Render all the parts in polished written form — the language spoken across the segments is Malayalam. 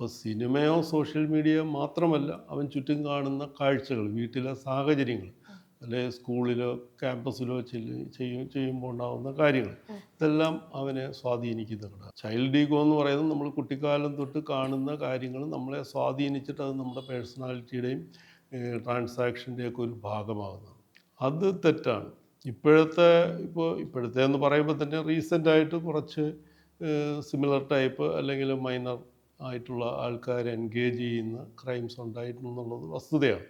ഇപ്പോൾ സിനിമയോ സോഷ്യൽ മീഡിയയോ മാത്രമല്ല അവൻ ചുറ്റും കാണുന്ന കാഴ്ചകൾ, വീട്ടിലെ സാഹചര്യങ്ങൾ, അല്ലെ സ്കൂളിലോ ക്യാമ്പസിലോ ചെയ്യുമ്പോൾ ഉണ്ടാകുന്ന കാര്യങ്ങൾ, ഇതെല്ലാം അവനെ സ്വാധീനിക്കുന്നുണ്ട്. ചൈൽഡ് ഈഗോ എന്ന് പറയുന്നത് നമ്മൾ കുട്ടിക്കാലം തൊട്ട് കാണുന്ന കാര്യങ്ങൾ നമ്മളെ സ്വാധീനിച്ചിട്ട് അത് നമ്മുടെ പേഴ്സണാലിറ്റിയുടെയും ട്രാൻസാക്ഷൻ്റെയൊക്കെ ഒരു ഭാഗമാകുന്നത്. അത് തെറ്റാണ്. ഇപ്പോഴത്തെ എന്ന് പറയുമ്പോൾ തന്നെ റീസെൻ്റായിട്ട് കുറച്ച് സിമിലർ ടൈപ്പ് അല്ലെങ്കിൽ മൈനർ ആയിട്ടുള്ള ആൾക്കാരെ എൻഗേജ് ചെയ്യുന്ന ക്രൈംസ് ഉണ്ടായിട്ടുണ്ടെന്നുള്ളത് വസ്തുതയാണ്.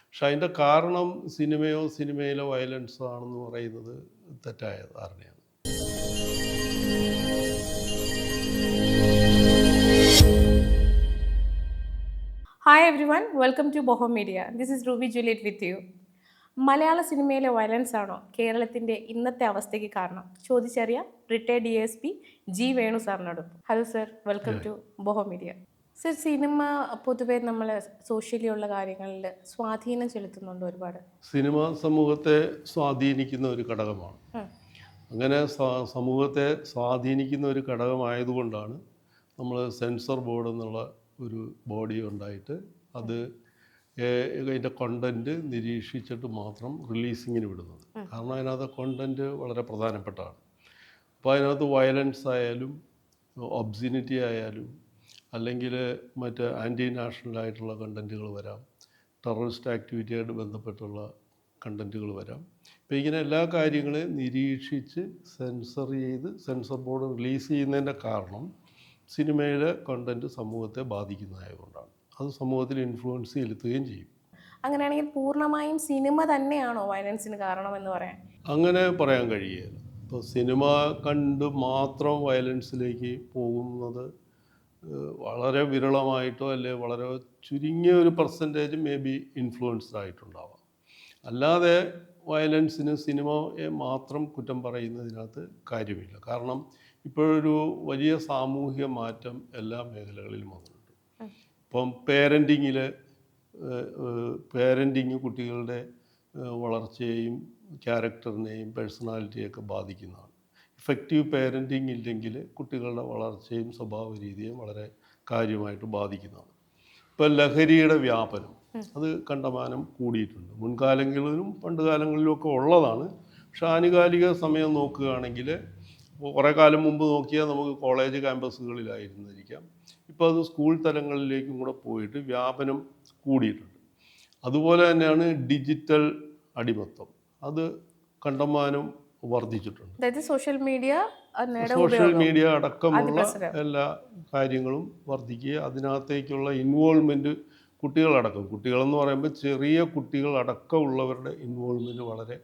പക്ഷെ അതിൻ്റെ കാരണം സിനിമയിലെ വയലൻസോ ആണെന്ന് പറയുന്നത് തെറ്റായ ധാരണയാണ്. Hi everyone, welcome to Boho Media. This is Ruby Juliet with you. മലയാള സിനിമയിലെ വയലൻസ് ആണോ കേരളത്തിൻ്റെ ഇന്നത്തെ അവസ്ഥയ്ക്ക് കാരണം ചോദിച്ചറിയാം റിട്ടയർഡ് DSP ജി വേണു സാറിനോടും. Hello sir, welcome to Boho media. Sir, cinema പൊതുവെ നമ്മൾ സോഷ്യലി ഉള്ള കാര്യങ്ങളിൽ സ്വാധീനം ചെലുത്തുന്നുണ്ട് ഒരുപാട്. സിനിമ സമൂഹത്തെ സ്വാധീനിക്കുന്ന ഒരു ഘടകമാണ്. അങ്ങനെ സമൂഹത്തെ സ്വാധീനിക്കുന്ന ഒരു ഘടകമായതുകൊണ്ടാണ് നമ്മൾ സെൻസർ ബോർഡ് എന്നുള്ള ഒരു ബോഡി ഉണ്ടായിട്ട് അത് അതിൻ്റെ കണ്ടൻറ്റ് നിരീക്ഷിച്ചിട്ട് മാത്രം റിലീസിങ്ങിന് വിടുന്നത്. കാരണം അതിനകത്ത് കണ്ടൻറ്റ് വളരെ പ്രധാനപ്പെട്ടതാണ്. അപ്പോൾ അതിനകത്ത് വയലൻസ് ആയാലും ഒബ്സിനിറ്റി ആയാലും അല്ലെങ്കിൽ മറ്റ് ആൻറ്റി നാഷണലായിട്ടുള്ള കണ്ടൻറ്റുകൾ വരാം, ടെററിസ്റ്റ് ആക്ടിവിറ്റിയായിട്ട് ബന്ധപ്പെട്ടുള്ള കണ്ടൻറ്റുകൾ വരാം. അപ്പോൾ ഇങ്ങനെ എല്ലാ കാര്യങ്ങളെയും നിരീക്ഷിച്ച് സെൻസർ ചെയ്ത് സെൻസർ ബോർഡ് റിലീസ് ചെയ്യുന്നതിൻ്റെ കാരണം സിനിമയിലെ കണ്ടൻറ്റ് സമൂഹത്തെ ബാധിക്കുന്നതായതുകൊണ്ടാണ്. അത് സമൂഹത്തിൽ ഇൻഫ്ലുവൻസ് ചെലുത്തുകയും ചെയ്യും. അങ്ങനെയാണെങ്കിൽ പൂർണ്ണമായും സിനിമ തന്നെയാണോ വയലൻസിന് കാരണമെന്ന് പറയാൻ? അങ്ങനെ പറയാൻ കഴിയുകയില്ല. ഇപ്പോൾ സിനിമ കണ്ട് മാത്രം വയലൻസിലേക്ക് പോകുന്നത് വളരെ വിരളമായിട്ടോ അല്ലെ വളരെ ചുരുങ്ങിയ ഒരു പെർസെൻറ്റേജ് മേ ബി ഇൻഫ്ലുവൻസ്ഡ് ആയിട്ടുണ്ടാവാം. അല്ലാതെ വയലൻസിന് സിനിമയെ മാത്രം കുറ്റം പറയുന്നതിനകത്ത് കാര്യമില്ല. കാരണം ഇപ്പോഴൊരു വലിയ സാമൂഹിക മാറ്റം എല്ലാ മേഖലകളിലും വന്നിട്ടുണ്ട്. ഇപ്പം പേരൻറ്റിങ് കുട്ടികളുടെ വളർച്ചയെയും ക്യാരക്ടറിനെയും പേഴ്സണാലിറ്റിയൊക്കെ ബാധിക്കുന്നതാണ്. ഇഫക്റ്റീവ് പേരൻറ്റിങ് ഇല്ലെങ്കിൽ കുട്ടികളുടെ വളർച്ചയും സ്വഭാവ രീതിയും വളരെ കാര്യമായിട്ട് ബാധിക്കുന്നതാണ്. ഇപ്പോൾ ലഹരിയുടെ വ്യാപനം അത് കണ്ടമാനം കൂടിയിട്ടുണ്ട്. മുൻകാലങ്ങളിലും പണ്ട് കാലങ്ങളിലും ഒക്കെ ഉള്ളതാണ്. പക്ഷെ ആനുകാലിക സമയം നോക്കുകയാണെങ്കിൽ കുറേ കാലം മുമ്പ് നോക്കിയാൽ നമുക്ക് കോളേജ് ക്യാമ്പസുകളിലായിരുന്നിരിക്കാം. ഇപ്പോൾ അത് സ്കൂൾ തലങ്ങളിലേക്കും കൂടെ പോയിട്ട് വ്യാപനം കൂടിയിട്ടുണ്ട്. അതുപോലെ തന്നെയാണ് ഡിജിറ്റൽ അടിമത്തം, അത് കണ്ടമാനം വർദ്ധിച്ചിട്ടുണ്ട്. സോഷ്യൽ മീഡിയ അടക്കമുള്ള എല്ലാ കാര്യങ്ങളും വർദ്ധിക്കുക, അതിനകത്തേക്കുള്ള ഇൻവോൾവ്മെൻറ്റ് കുട്ടികളെന്ന് പറയുമ്പോൾ ചെറിയ കുട്ടികളടക്കമുള്ളവരുടെ ഇൻവോൾവ്മെൻറ്റ് വളരെ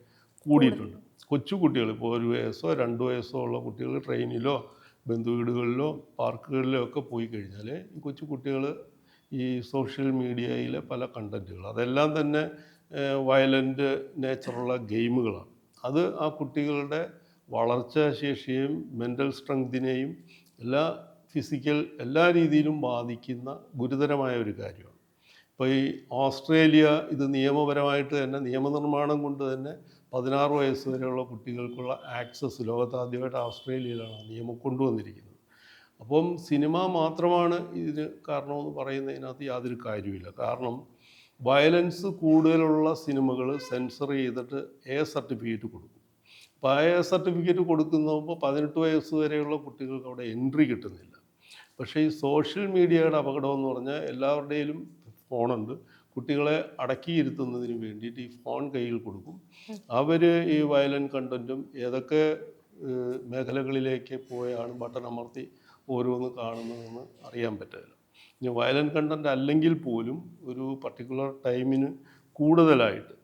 കൂടിയിട്ടുണ്ട്. കൊച്ചു കുട്ടികൾ, ഇപ്പോൾ 1 വയസ്സോ 2 വയസ്സോ ഉള്ള കുട്ടികൾ ട്രെയിനിലോ ബന്ധുവീടുകളിലോ പാർക്കുകളിലോ ഒക്കെ പോയി കഴിഞ്ഞാൽ ഈ കൊച്ചു കുട്ടികൾ ഈ സോഷ്യൽ മീഡിയയിലെ പല കണ്ടൻറ്റുകൾ അതെല്ലാം തന്നെ വയലൻ്റ് നേച്ചറുള്ള ഗെയിമുകളാണ്. അത് ആ കുട്ടികളുടെ വളർച്ചാശേഷിയെയും മെൻ്റൽ സ്ട്രെങ്തിനെയും ഫിസിക്കൽ എല്ലാ രീതിയിലും ബാധിക്കുന്ന ഗുരുതരമായ ഒരു കാര്യമാണ്. ഇപ്പോൾ ഈ ഓസ്ട്രേലിയ ഇത് നിയമപരമായിട്ട് തന്നെ നിയമനിർമ്മാണം കൊണ്ട് തന്നെ 16 വയസ്സ് വരെയുള്ള കുട്ടികൾക്കുള്ള ആക്സസ് ലോകത്ത് ആദ്യമായിട്ട് ഓസ്ട്രേലിയയിലാണ് ആ നിയമം കൊണ്ടുവന്നിരിക്കുന്നത്. അപ്പം സിനിമ മാത്രമാണ് ഇതിന് കാരണമെന്ന് പറയുന്നതിനകത്ത് യാതൊരു കാര്യമില്ല. കാരണം വയലൻസ് കൂടുതലുള്ള സിനിമകൾ സെൻസർ ചെയ്തിട്ട് സർട്ടിഫിക്കറ്റ് കൊടുക്കും. അപ്പോൾ സർട്ടിഫിക്കറ്റ് കൊടുക്കുമ്പോൾ 18 വയസ്സ് വരെയുള്ള കുട്ടികൾക്ക് അവിടെ എൻട്രി കിട്ടുന്നില്ല. പക്ഷേ ഈ സോഷ്യൽ മീഡിയയുടെ അപകടമെന്ന് പറഞ്ഞാൽ എല്ലാവരുടെയും ഫോണുണ്ട്. കുട്ടികളെ അടക്കിയിരുത്തുന്നതിന് വേണ്ടിയിട്ട് ഈ ഫോൺ കയ്യിൽ കൊടുക്കും. അവർ ഈ വയലൻ്റ് കണ്ടൻറ്റും ഏതൊക്കെ മേഖലകളിലേക്ക് പോയാണ് ബട്ടൺ അമർത്തി ഓരോന്ന് കാണുന്നതെന്ന് അറിയാൻ പറ്റില്ല. ഇനി വയലൻ്റ് കണ്ടൻറ്റ് അല്ലെങ്കിൽ പോലും ഒരു പർട്ടിക്കുലർ ടൈമിന് കൂടുതലായിട്ട്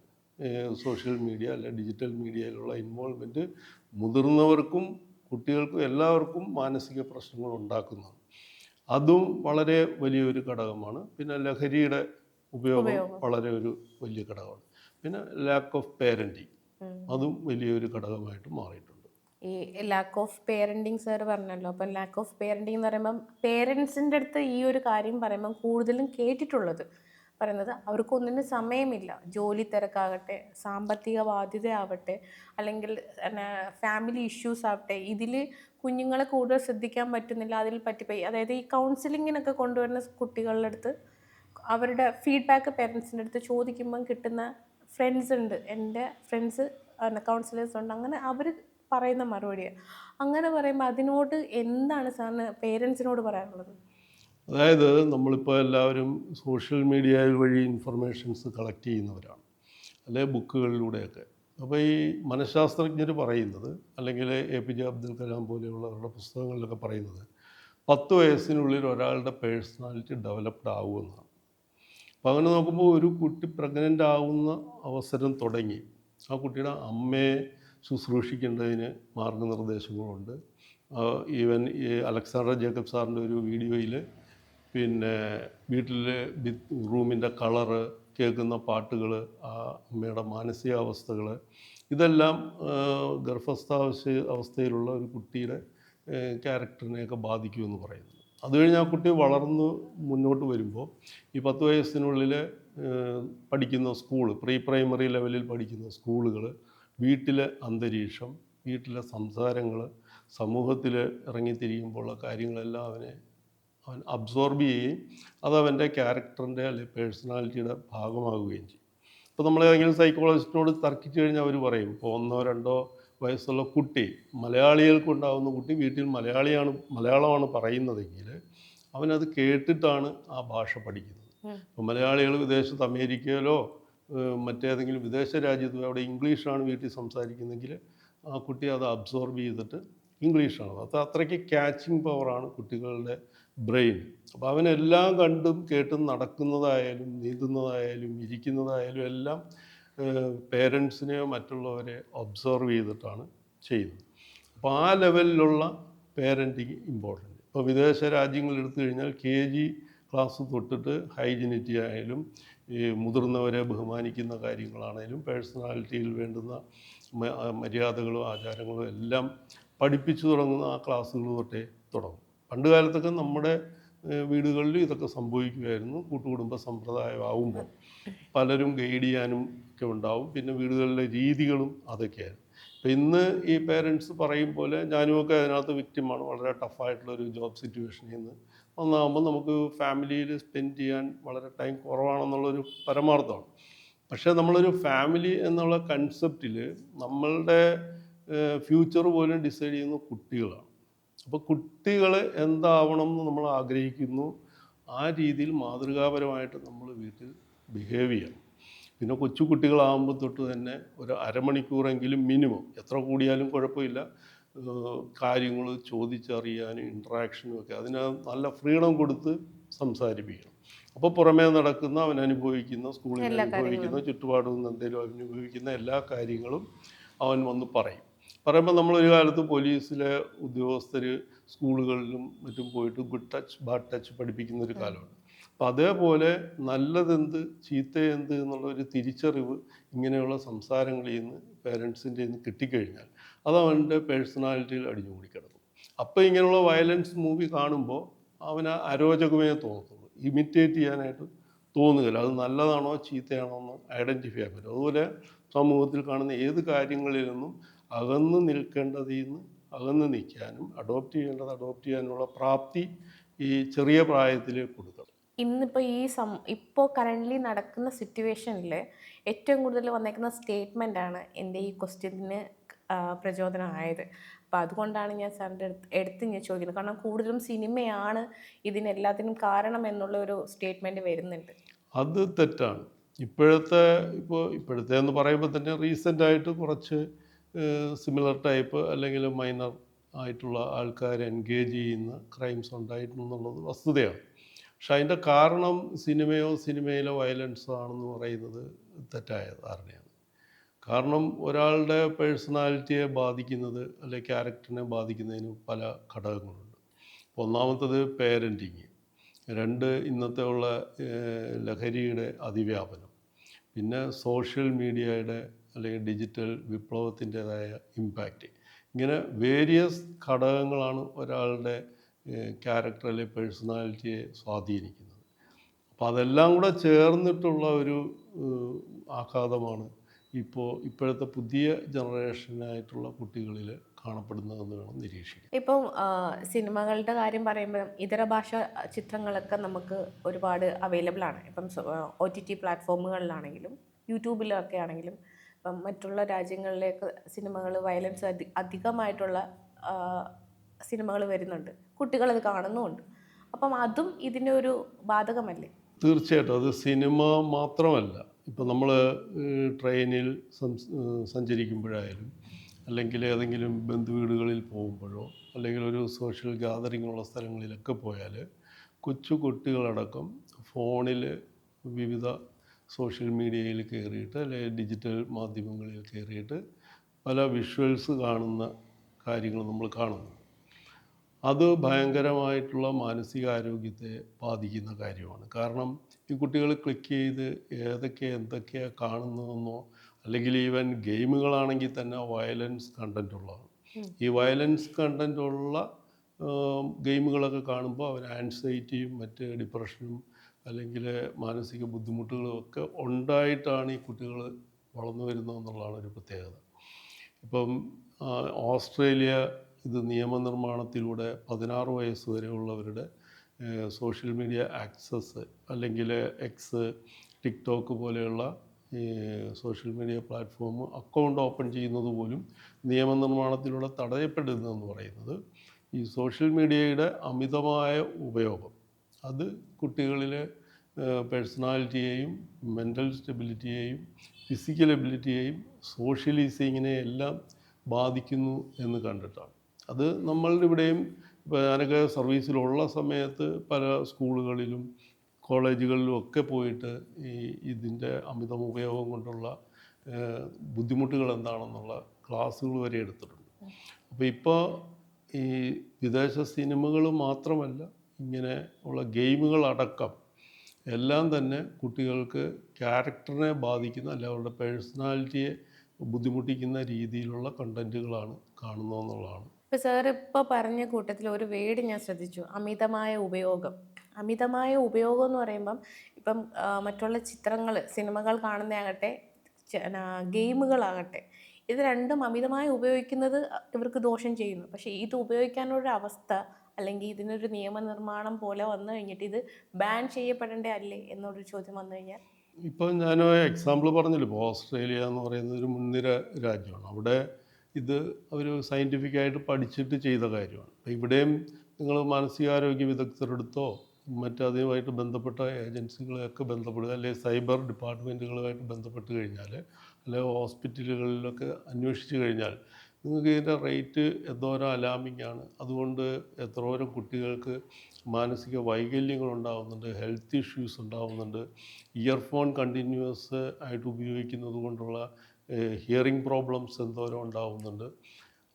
സോഷ്യൽ മീഡിയ അല്ലെ ഡിജിറ്റൽ മീഡിയയിലുള്ള ഇൻവോൾവ്മെൻറ്റ് മുതിർന്നവർക്കും കുട്ടികൾക്കും എല്ലാവർക്കും മാനസിക പ്രശ്നങ്ങൾ ഉണ്ടാക്കുന്നതാണ്. അതും വളരെ വലിയൊരു ഘടകമാണ്. പിന്നെ ലഹരിയുടെ ഉപയോഗം വളരെ ഒരു വലിയ ഘടകമാണ്. പിന്നെ ലാക്ക് ഓഫ് പേരൻറ്റിങ് അതും വലിയൊരു ഘടകമായിട്ട് മാറിയിട്ടുണ്ട്. ഈ ലാക്ക് ഓഫ് പേരൻറ്റിങ് സാർ പറഞ്ഞല്ലോ. അപ്പം ലാക്ക് ഓഫ് പേരൻറ്റിങ് എന്ന് പറയുമ്പം പേരൻസിൻ്റെ അടുത്ത് ഈ ഒരു കാര്യം പറയുമ്പം കൂടുതലും കേട്ടിട്ടുള്ളത് പറയുന്നത് അവർക്കൊന്നിനും സമയമില്ല. ജോലി തിരക്കാകട്ടെ, സാമ്പത്തിക ബാധ്യതയാവട്ടെ, അല്ലെങ്കിൽ ഫാമിലി ഇഷ്യൂസ് ആവട്ടെ, ഇതിൽ കുഞ്ഞുങ്ങളെ കൂടുതൽ ശ്രദ്ധിക്കാൻ പറ്റുന്നില്ല. അതിൽ പറ്റിപ്പോയി, അതായത് ഈ കൗൺസിലിങ്ങിനൊക്കെ കൊണ്ടുവരുന്ന കുട്ടികളുടെ അടുത്ത് അവരുടെ ഫീഡ്ബാക്ക് പേരൻസിൻ്റെ അടുത്ത് ചോദിക്കുമ്പം കിട്ടുന്ന ഫ്രണ്ട്സ് ഉണ്ട്, എൻ്റെ ഫ്രണ്ട്സ് കൗൺസിലേഴ്സ് ഉണ്ട്, അങ്ങനെ അവർ പറയുന്ന മറുപടിയാണ്. അങ്ങനെ പറയുമ്പോൾ അതിനോട് എന്താണ് സാറിന് പേരൻസിനോട് പറയാനുള്ളത്? അതായത് നമ്മളിപ്പോൾ എല്ലാവരും സോഷ്യൽ മീഡിയ വഴി ഇൻഫർമേഷൻസ് കളക്ട് ചെയ്യുന്നവരാണ്, അല്ലെ ബുക്കുകളിലൂടെയൊക്കെ. അപ്പോൾ ഈ മനഃശാസ്ത്രജ്ഞർ പറയുന്നത്, അല്ലെങ്കിൽ APJ അബ്ദുൽ കലാം പോലെയുള്ളവരുടെ പുസ്തകങ്ങളിലൊക്കെ പറയുന്നത് 10 വയസ്സിനുള്ളിൽ ഒരാളുടെ പേഴ്സണാലിറ്റി ഡെവലപ്ഡ് ആകുമെന്നാണ്. അപ്പോൾ അങ്ങനെ നോക്കുമ്പോൾ ഒരു കുട്ടി പ്രഗ്നൻ്റ് ആവുന്ന അവസരം തുടങ്ങി ആ കുട്ടിയുടെ അമ്മയെ ശുശ്രൂഷിക്കേണ്ടതിന് മാർഗനിർദ്ദേശങ്ങളുണ്ട്. ഈവൻ ഈ അലക്സാണ്ടർ ജേക്കബ് സാറിൻ്റെ ഒരു വീഡിയോയിൽ പിന്നെ വീട്ടിലെ റൂമിൻ്റെ കളറ്, കേൾക്കുന്ന പാട്ടുകൾ, ആ അമ്മയുടെ മാനസികാവസ്ഥകൾ, ഇതെല്ലാം അവസ്ഥയിലുള്ള ഒരു കുട്ടിയുടെ ക്യാരക്ടറിനെയൊക്കെ ബാധിക്കുമെന്ന് പറയുന്നു. അത് കഴിഞ്ഞ് ആ കുട്ടി വളർന്ന് മുന്നോട്ട് വരുമ്പോൾ ഈ 10 വയസ്സിനുള്ളിൽ പഠിക്കുന്ന സ്കൂൾ, പ്രീ പ്രൈമറി ലെവലിൽ പഠിക്കുന്ന സ്കൂളുകൾ, വീട്ടിലെ അന്തരീക്ഷം, വീട്ടിലെ സംസാരങ്ങൾ, സമൂഹത്തിൽ ഇറങ്ങിത്തിരിക്കുമ്പോഴുള്ള കാര്യങ്ങളെല്ലാം അവൻ അബ്സോർബ് ചെയ്യുകയും അതവൻ്റെ ക്യാരക്ടറിൻ്റെ അല്ലെങ്കിൽ പേഴ്സണാലിറ്റിയുടെ ഭാഗമാകുകയും ചെയ്യും. ഇപ്പോൾ നമ്മളേതെങ്കിലും സൈക്കോളജിസ്റ്റിനോട് തർക്കിച്ചു കഴിഞ്ഞാൽ അവർ പറയും, ഇപ്പോൾ 1-2 വയസ്സുള്ള കുട്ടി, മലയാളികൾക്കുണ്ടാകുന്ന കുട്ടി വീട്ടിൽ മലയാളമാണ് പറയുന്നതെങ്കിൽ അവനത് കേട്ടിട്ടാണ് ആ ഭാഷ പഠിക്കുന്നത്. ഇപ്പോൾ മലയാളികൾ വിദേശത്ത് അമേരിക്കയിലോ മറ്റേതെങ്കിലും വിദേശ രാജ്യത്തോ അവിടെ ഇംഗ്ലീഷാണ് വീട്ടിൽ സംസാരിക്കുന്നതെങ്കിൽ ആ കുട്ടി അത് അബ്സോർബ് ചെയ്തിട്ട് ഇംഗ്ലീഷാണ്. അത് അത്രയ്ക്ക് ക്യാച്ചിങ് പവറാണ് കുട്ടികളുടെ ബ്രെയിൻ. അപ്പോൾ അവനെല്ലാം കണ്ടും കേട്ടും നടക്കുന്നതായാലും നീന്തുന്നതായാലും ഇരിക്കുന്നതായാലും എല്ലാം പേരൻസിനെയോ മറ്റുള്ളവരെ ഒബ്സർവ് ചെയ്തിട്ടാണ് ചെയ്യുന്നത്. അപ്പോൾ ആ ലെവലിലുള്ള പേരൻറ്റിങ് ഇമ്പോർട്ടൻ്റ്. ഇപ്പോൾ വിദേശ രാജ്യങ്ങളിൽ എടുത്തു കഴിഞ്ഞാൽ KG ക്ലാസ് തൊട്ടിട്ട് ഹൈജിനിറ്റി ആയാലും ഈ മുതിർന്നവരെ ബഹുമാനിക്കുന്ന കാര്യങ്ങളാണേലും പേഴ്സണാലിറ്റിയിൽ വേണ്ടുന്ന മര്യാദകളും ആചാരങ്ങളും എല്ലാം പഠിപ്പിച്ചു തുടങ്ങുന്ന ആ ക്ലാസ്സുകൾ തൊട്ടേ തുടങ്ങും. പണ്ട് കാലത്തൊക്കെ നമ്മുടെ വീടുകളിൽ ഇതൊക്കെ സംഭവിക്കുമായിരുന്നു. കൂട്ടുകുടുംബ സമ്പ്രദായമാവുമ്പോൾ പലരും ഗൈഡ് ചെയ്യാനും ഒക്കെ ഉണ്ടാവും. പിന്നെ വീടുകളിലെ രീതികളും അതൊക്കെയായിരുന്നു. അപ്പോൾ ഇന്ന് ഈ പേരൻസ് പറയും പോലെ ഞാനുമൊക്കെ അതിനകത്ത് വിക്റ്റിമാണ്. വളരെ ടഫായിട്ടുള്ളൊരു ജോബ് സിറ്റുവേഷനിൽ നിന്ന് ഒന്നാകുമ്പോൾ നമുക്ക് ഫാമിലിയിൽ സ്പെൻഡ് ചെയ്യാൻ വളരെ ടൈം കുറവാണെന്നുള്ളൊരു പരമാർത്ഥമാണ്. പക്ഷേ നമ്മളൊരു ഫാമിലി എന്നുള്ള കൺസെപ്റ്റിൽ നമ്മളുടെ ഫ്യൂച്ചർ പോലും ഡിസൈഡ് ചെയ്യുന്ന കുട്ടികളാണ്. അപ്പോൾ കുട്ടികൾ എന്താവണം എന്ന് നമ്മൾ ആഗ്രഹിക്കുന്നു, ആ രീതിയിൽ മാതൃകാപരമായിട്ട് നമ്മൾ വീട്ടിൽ ബിഹേവ് ചെയ്യണം. പിന്നെ കൊച്ചു കുട്ടികളാകുമ്പോൾ തൊട്ട് തന്നെ ഒരു അരമണിക്കൂറെങ്കിലും മിനിമം, എത്ര കൂടിയാലും കുഴപ്പമില്ല, കാര്യങ്ങൾ ചോദിച്ചറിയാനും ഇൻട്രാക്ഷനും ഒക്കെ അതിന് നല്ല ഫ്രീഡം കൊടുത്ത് സംസാരിപ്പിക്കണം. അപ്പോൾ പുറമേ നടക്കുന്ന അവൻ അനുഭവിക്കുന്ന, സ്കൂളിൽ അനുഭവിക്കുന്ന, ചുറ്റുപാടിൽ നിന്ന് എന്തെങ്കിലും അനുഭവിക്കുന്ന എല്ലാ കാര്യങ്ങളും അവൻ വന്ന് പറയും. പറയുമ്പോൾ നമ്മളൊരു കാലത്ത് പോലീസിലെ ഉദ്യോഗസ്ഥർ സ്കൂളുകളിലും മറ്റും പോയിട്ട് ഗുഡ് ടച്ച് ബാഡ് ടച്ച് പഠിപ്പിക്കുന്ന ഒരു കാലമുണ്ട്. അപ്പം അതേപോലെ നല്ലതെന്ത് ചീത്തയെന്ത് എന്നുള്ള ഒരു തിരിച്ചറിവ് ഇങ്ങനെയുള്ള സംസാരങ്ങളിൽ നിന്ന് പേരൻസിൻ്റെ നിന്ന് കിട്ടിക്കഴിഞ്ഞാൽ അത് അവൻ്റെ പേഴ്സണാലിറ്റിയിൽ അടിഞ്ഞുകൂടി കിടക്കും. അപ്പോൾ ഇങ്ങനെയുള്ള വയലൻസ് മൂവി കാണുമ്പോൾ അവന് അരോചകമേ തോന്നത്തുള്ളൂ, ഇമിറ്റേറ്റ് ചെയ്യാനായിട്ട് തോന്നുകയില്ല. അത് നല്ലതാണോ ചീത്തയാണോ എന്ന് ഐഡൻറ്റിഫൈ ചെയ്യാൻ പറ്റും. അതുപോലെ സമൂഹത്തിൽ കാണുന്ന ഏത് കാര്യങ്ങളിൽ നിന്നും അകന്ന് നിൽക്കേണ്ടതിൽ നിന്ന് അകന്ന് നിൽക്കാനും അഡോപ്റ്റ് ചെയ്യേണ്ടത് അഡോപ്റ്റ് ചെയ്യാനുള്ള പ്രാപ്തി ഈ ചെറിയ പ്രായത്തിൽ കൊടുക്കണം. ഇന്നിപ്പോൾ ഇപ്പോൾ കറൻ്റ്ലി നടക്കുന്ന സിറ്റുവേഷനിൽ ഏറ്റവും കൂടുതൽ വന്നേക്കുന്ന സ്റ്റേറ്റ്മെൻറ്റാണ് എൻ്റെ ഈ ക്വസ്റ്റ്യന് പ്രചോദനമായത്. അപ്പോൾ അതുകൊണ്ടാണ് ഞാൻ സാറിൻ്റെ എടുത്ത് ഞാൻ ചോദിക്കുന്നത്. കാരണം കൂടുതലും സിനിമയാണ് ഇതിനെല്ലാത്തിനും കാരണം എന്നുള്ള ഒരു സ്റ്റേറ്റ്മെൻറ്റ് വരുന്നുണ്ട്. അത് തെറ്റാണ്. ഇപ്പോഴത്തെ എന്ന് പറയുമ്പോൾ തന്നെ റീസെൻ്റായിട്ട് കുറച്ച് സിമിലർ ടൈപ്പ് അല്ലെങ്കിൽ മൈനർ ആയിട്ടുള്ള ആൾക്കാർ എൻഗേജ് ചെയ്യുന്ന ക്രൈംസ് ഉണ്ടായിട്ടുണ്ടെന്നുള്ളത് വസ്തുതയാണ്. പക്ഷെ അതിൻ്റെ കാരണം സിനിമയിലെ വയലൻസോ ആണെന്ന് പറയുന്നത് തെറ്റായ ധാരണയാണ്. കാരണം ഒരാളുടെ പേഴ്സണാലിറ്റിയെ ബാധിക്കുന്നത് അല്ലെങ്കിൽ ക്യാരക്ടറിനെ ബാധിക്കുന്നതിന് പല ഘടകങ്ങളുണ്ട്. ഒന്നാമത്തത് പേരൻറ്റിങ്, 2 ഇന്നത്തെ ഉള്ള ലഹരിയുടെ അതിവ്യാപനം, പിന്നെ സോഷ്യൽ മീഡിയയുടെ അല്ലെങ്കിൽ ഡിജിറ്റൽ വിപ്ലവത്തിൻ്റേതായ ഇമ്പാക്റ്റ്. ഇങ്ങനെ വേരിയസ് ഘടകങ്ങളാണ് ഒരാളുടെ ക്യാരക്ടർ അല്ലെങ്കിൽ പേഴ്സണാലിറ്റിയെ സ്വാധീനിക്കുന്നത്. അപ്പം അതെല്ലാം കൂടെ ചേർന്നിട്ടുള്ള ഒരു ആഘാതമാണ് ഇപ്പോഴത്തെ പുതിയ ജനറേഷനായിട്ടുള്ള കുട്ടികളിൽ കാണപ്പെടുന്നതെന്ന് വേണം നിരീക്ഷിക്കാൻ. ഇപ്പം സിനിമകളുടെ കാര്യം പറയുമ്പോൾ ഇതര ഭാഷ ചിത്രങ്ങളൊക്കെ നമുക്ക് ഒരുപാട് അവൈലബിൾ ആണ്. ഇപ്പം OTT പ്ലാറ്റ്ഫോമുകളിലാണെങ്കിലും യൂട്യൂബിലൊക്കെ ആണെങ്കിലും ഇപ്പം മറ്റുള്ള രാജ്യങ്ങളിലേക്ക് സിനിമകൾ വയലൻസ് അധികമായിട്ടുള്ള സിനിമകൾ വരുന്നുണ്ട്, കുട്ടികളത് കാണുന്നുമുണ്ട്. അപ്പം അതും ഇതിനൊരു ബാധകമല്ലേ? തീർച്ചയായിട്ടും അത് സിനിമ മാത്രമല്ല. ഇപ്പം നമ്മൾ ട്രെയിനിൽ സഞ്ചരിക്കുമ്പോഴായാലും, അല്ലെങ്കിൽ ഏതെങ്കിലും ബന്ധുവീടുകളിൽ പോകുമ്പോഴോ, അല്ലെങ്കിൽ ഒരു സോഷ്യൽ ഗ്യാതറിങ്ങുള്ള സ്ഥലങ്ങളിലൊക്കെ പോയാൽ കൊച്ചു കുട്ടികളടക്കം ഫോണിൽ വിവിധ സോഷ്യൽ മീഡിയയിൽ കയറിയിട്ട്, അല്ലെങ്കിൽ ഡിജിറ്റൽ മാധ്യമങ്ങളിൽ കയറിയിട്ട് പല വിഷ്വൽസ് കാണുന്ന കാര്യങ്ങൾ നമ്മൾ കാണുന്നു. അത് ഭയങ്കരമായിട്ടുള്ള മാനസികാരോഗ്യത്തെ ബാധിക്കുന്ന കാര്യമാണ്. കാരണം ഈ കുട്ടികൾ ക്ലിക്ക് ചെയ്ത് എന്തൊക്കെയാണ് കാണുന്നതെന്നോ, അല്ലെങ്കിൽ ഈവൻ ഗെയിമുകളാണെങ്കിൽ തന്നെ വയലൻസ് കണ്ടൻ്റ് ഉള്ളതാണ്. ഈ വയലൻസ് കണ്ടൻ്റ് ഉള്ള ഗെയിമുകളൊക്കെ കാണുമ്പോൾ അവർ ആൻസൈറ്റിയും മറ്റ് ഡിപ്രഷനും അല്ലെങ്കിൽ മാനസിക ബുദ്ധിമുട്ടുകളും ഒക്കെ ഉണ്ടായിട്ടാണ് ഈ കുട്ടികൾ വളർന്നു വരുന്നതെന്നുള്ളതാണ് ഒരു പ്രത്യേകത. ഇപ്പം ഓസ്ട്രേലിയ ഇത് നിയമനിർമ്മാണത്തിലൂടെ 16 വയസ്സ് വരെയുള്ളവരുടെ സോഷ്യൽ മീഡിയ ആക്സസ്, അല്ലെങ്കിൽ എക്സ്, ടിക്ടോക്ക് പോലെയുള്ള ഈ social media platform account open ചെയ്യുന്നത് പോലും നിയമനിർമ്മാണത്തിലൂടെ തടയപ്പെടുന്നതെന്ന് പറയുന്നത് ഈ സോഷ്യൽ മീഡിയയുടെ അമിതമായ ഉപയോഗം അത് കുട്ടികളിലെ പേഴ്സണാലിറ്റിയെയും മെൻ്റൽ സ്റ്റെബിലിറ്റിയെയും ഫിസിക്കൽ എബിലിറ്റിയെയും സോഷ്യലൈസിങ്ങിനെ എല്ലാം ബാധിക്കുന്നു എന്ന് കണ്ടിട്ടാണ്. അത് നമ്മളുടെ ഇവിടെയും ഇപ്പോൾ ഞാനൊക്കെ സർവീസിലുള്ള സമയത്ത് പല സ്കൂളുകളിലും കോളേജുകളിലും ഒക്കെ പോയിട്ട് ഇതിൻ്റെ അമിതം ഉപയോഗം കൊണ്ടുള്ള ബുദ്ധിമുട്ടുകൾ എന്താണെന്നുള്ള ക്ലാസ്സുകൾ വരെ എടുത്തിട്ടുണ്ട്. അപ്പോൾ ഇപ്പോൾ ഈ വിദേശ സിനിമകൾ മാത്രമല്ല, ഇങ്ങനെ ഉള്ള ഗെയിമുകളടക്കം എല്ലാം തന്നെ കുട്ടികൾക്ക് ക്യാരക്ടറിനെ ബാധിക്കുന്ന, അല്ല അവരുടെ പേഴ്സണാലിറ്റിയെ ബുദ്ധിമുട്ടിക്കുന്ന രീതിയിലുള്ള കണ്ടൻറ്റുകളാണ് കാണുന്നതെന്നുള്ളതാണ്. ഇപ്പോൾ സാർ ഇപ്പോൾ പറഞ്ഞ കൂട്ടത്തിൽ ഒരു വേർഡ് ഞാൻ ശ്രദ്ധിച്ചു, അമിതമായ ഉപയോഗം. അമിതമായ ഉപയോഗം എന്ന് പറയുമ്പം ഇപ്പം മറ്റുള്ള ചിത്രങ്ങൾ, സിനിമകൾ കാണുന്നതാകട്ടെ, ഗെയിമുകളാകട്ടെ, ഇത് രണ്ടും അമിതമായി ഉപയോഗിക്കുന്നത് ഇവർക്ക് ദോഷം ചെയ്യുന്നു. പക്ഷേ ഇത് ഉപയോഗിക്കാനുള്ള അവസ്ഥ, അല്ലെങ്കിൽ ഇതിനൊരു നിയമനിർമ്മാണം പോലെ വന്നു കഴിഞ്ഞിട്ട് ഇത് ബാൻ ചെയ്യപ്പെടേണ്ടേ അല്ലേ എന്നൊരു ചോദ്യം വന്നു കഴിഞ്ഞാൽ? ഇപ്പോൾ ഞാൻ എക്സാമ്പിൾ പറഞ്ഞല്ലോ, ഇപ്പോൾ ഓസ്ട്രേലിയ എന്ന് പറയുന്നത് ഒരു മുൻനിര രാജ്യമാണ്. അവിടെ ഇത് അവർ സയൻറ്റിഫിക്കായിട്ട് പഠിച്ചിട്ട് ചെയ്ത കാര്യമാണ്. അപ്പോൾ ഇവിടെയും നിങ്ങൾ മാനസികാരോഗ്യ വിദഗ്ധരെടുത്തോ മറ്റതുമായിട്ട് ബന്ധപ്പെട്ട ഏജൻസികളെയൊക്കെ ബന്ധപ്പെടുക, അല്ലെങ്കിൽ സൈബർ ഡിപ്പാർട്ട്മെൻറ്റുകളുമായിട്ട് ബന്ധപ്പെട്ട് കഴിഞ്ഞാൽ, അല്ലെങ്കിൽ ഹോസ്പിറ്റലുകളിലൊക്കെ അന്വേഷിച്ച് കഴിഞ്ഞാൽ നിങ്ങൾക്ക് ഇതിൻ്റെ റേറ്റ് എന്തോരം അലാമിംഗ് ആണ്. അതുകൊണ്ട് എത്രയോരം കുട്ടികൾക്ക് മാനസിക വൈകല്യങ്ങൾ ഉണ്ടാകുന്നുണ്ട്, ഹെൽത്ത് ഇഷ്യൂസ് ഉണ്ടാകുന്നുണ്ട്, ഇയർഫോൺ കണ്ടിന്യൂസ് ആയിട്ട് ഉപയോഗിക്കുന്നത് കൊണ്ടുള്ള ഹിയറിംഗ് പ്രോബ്ലംസ് എന്തോരം ഉണ്ടാകുന്നുണ്ട്.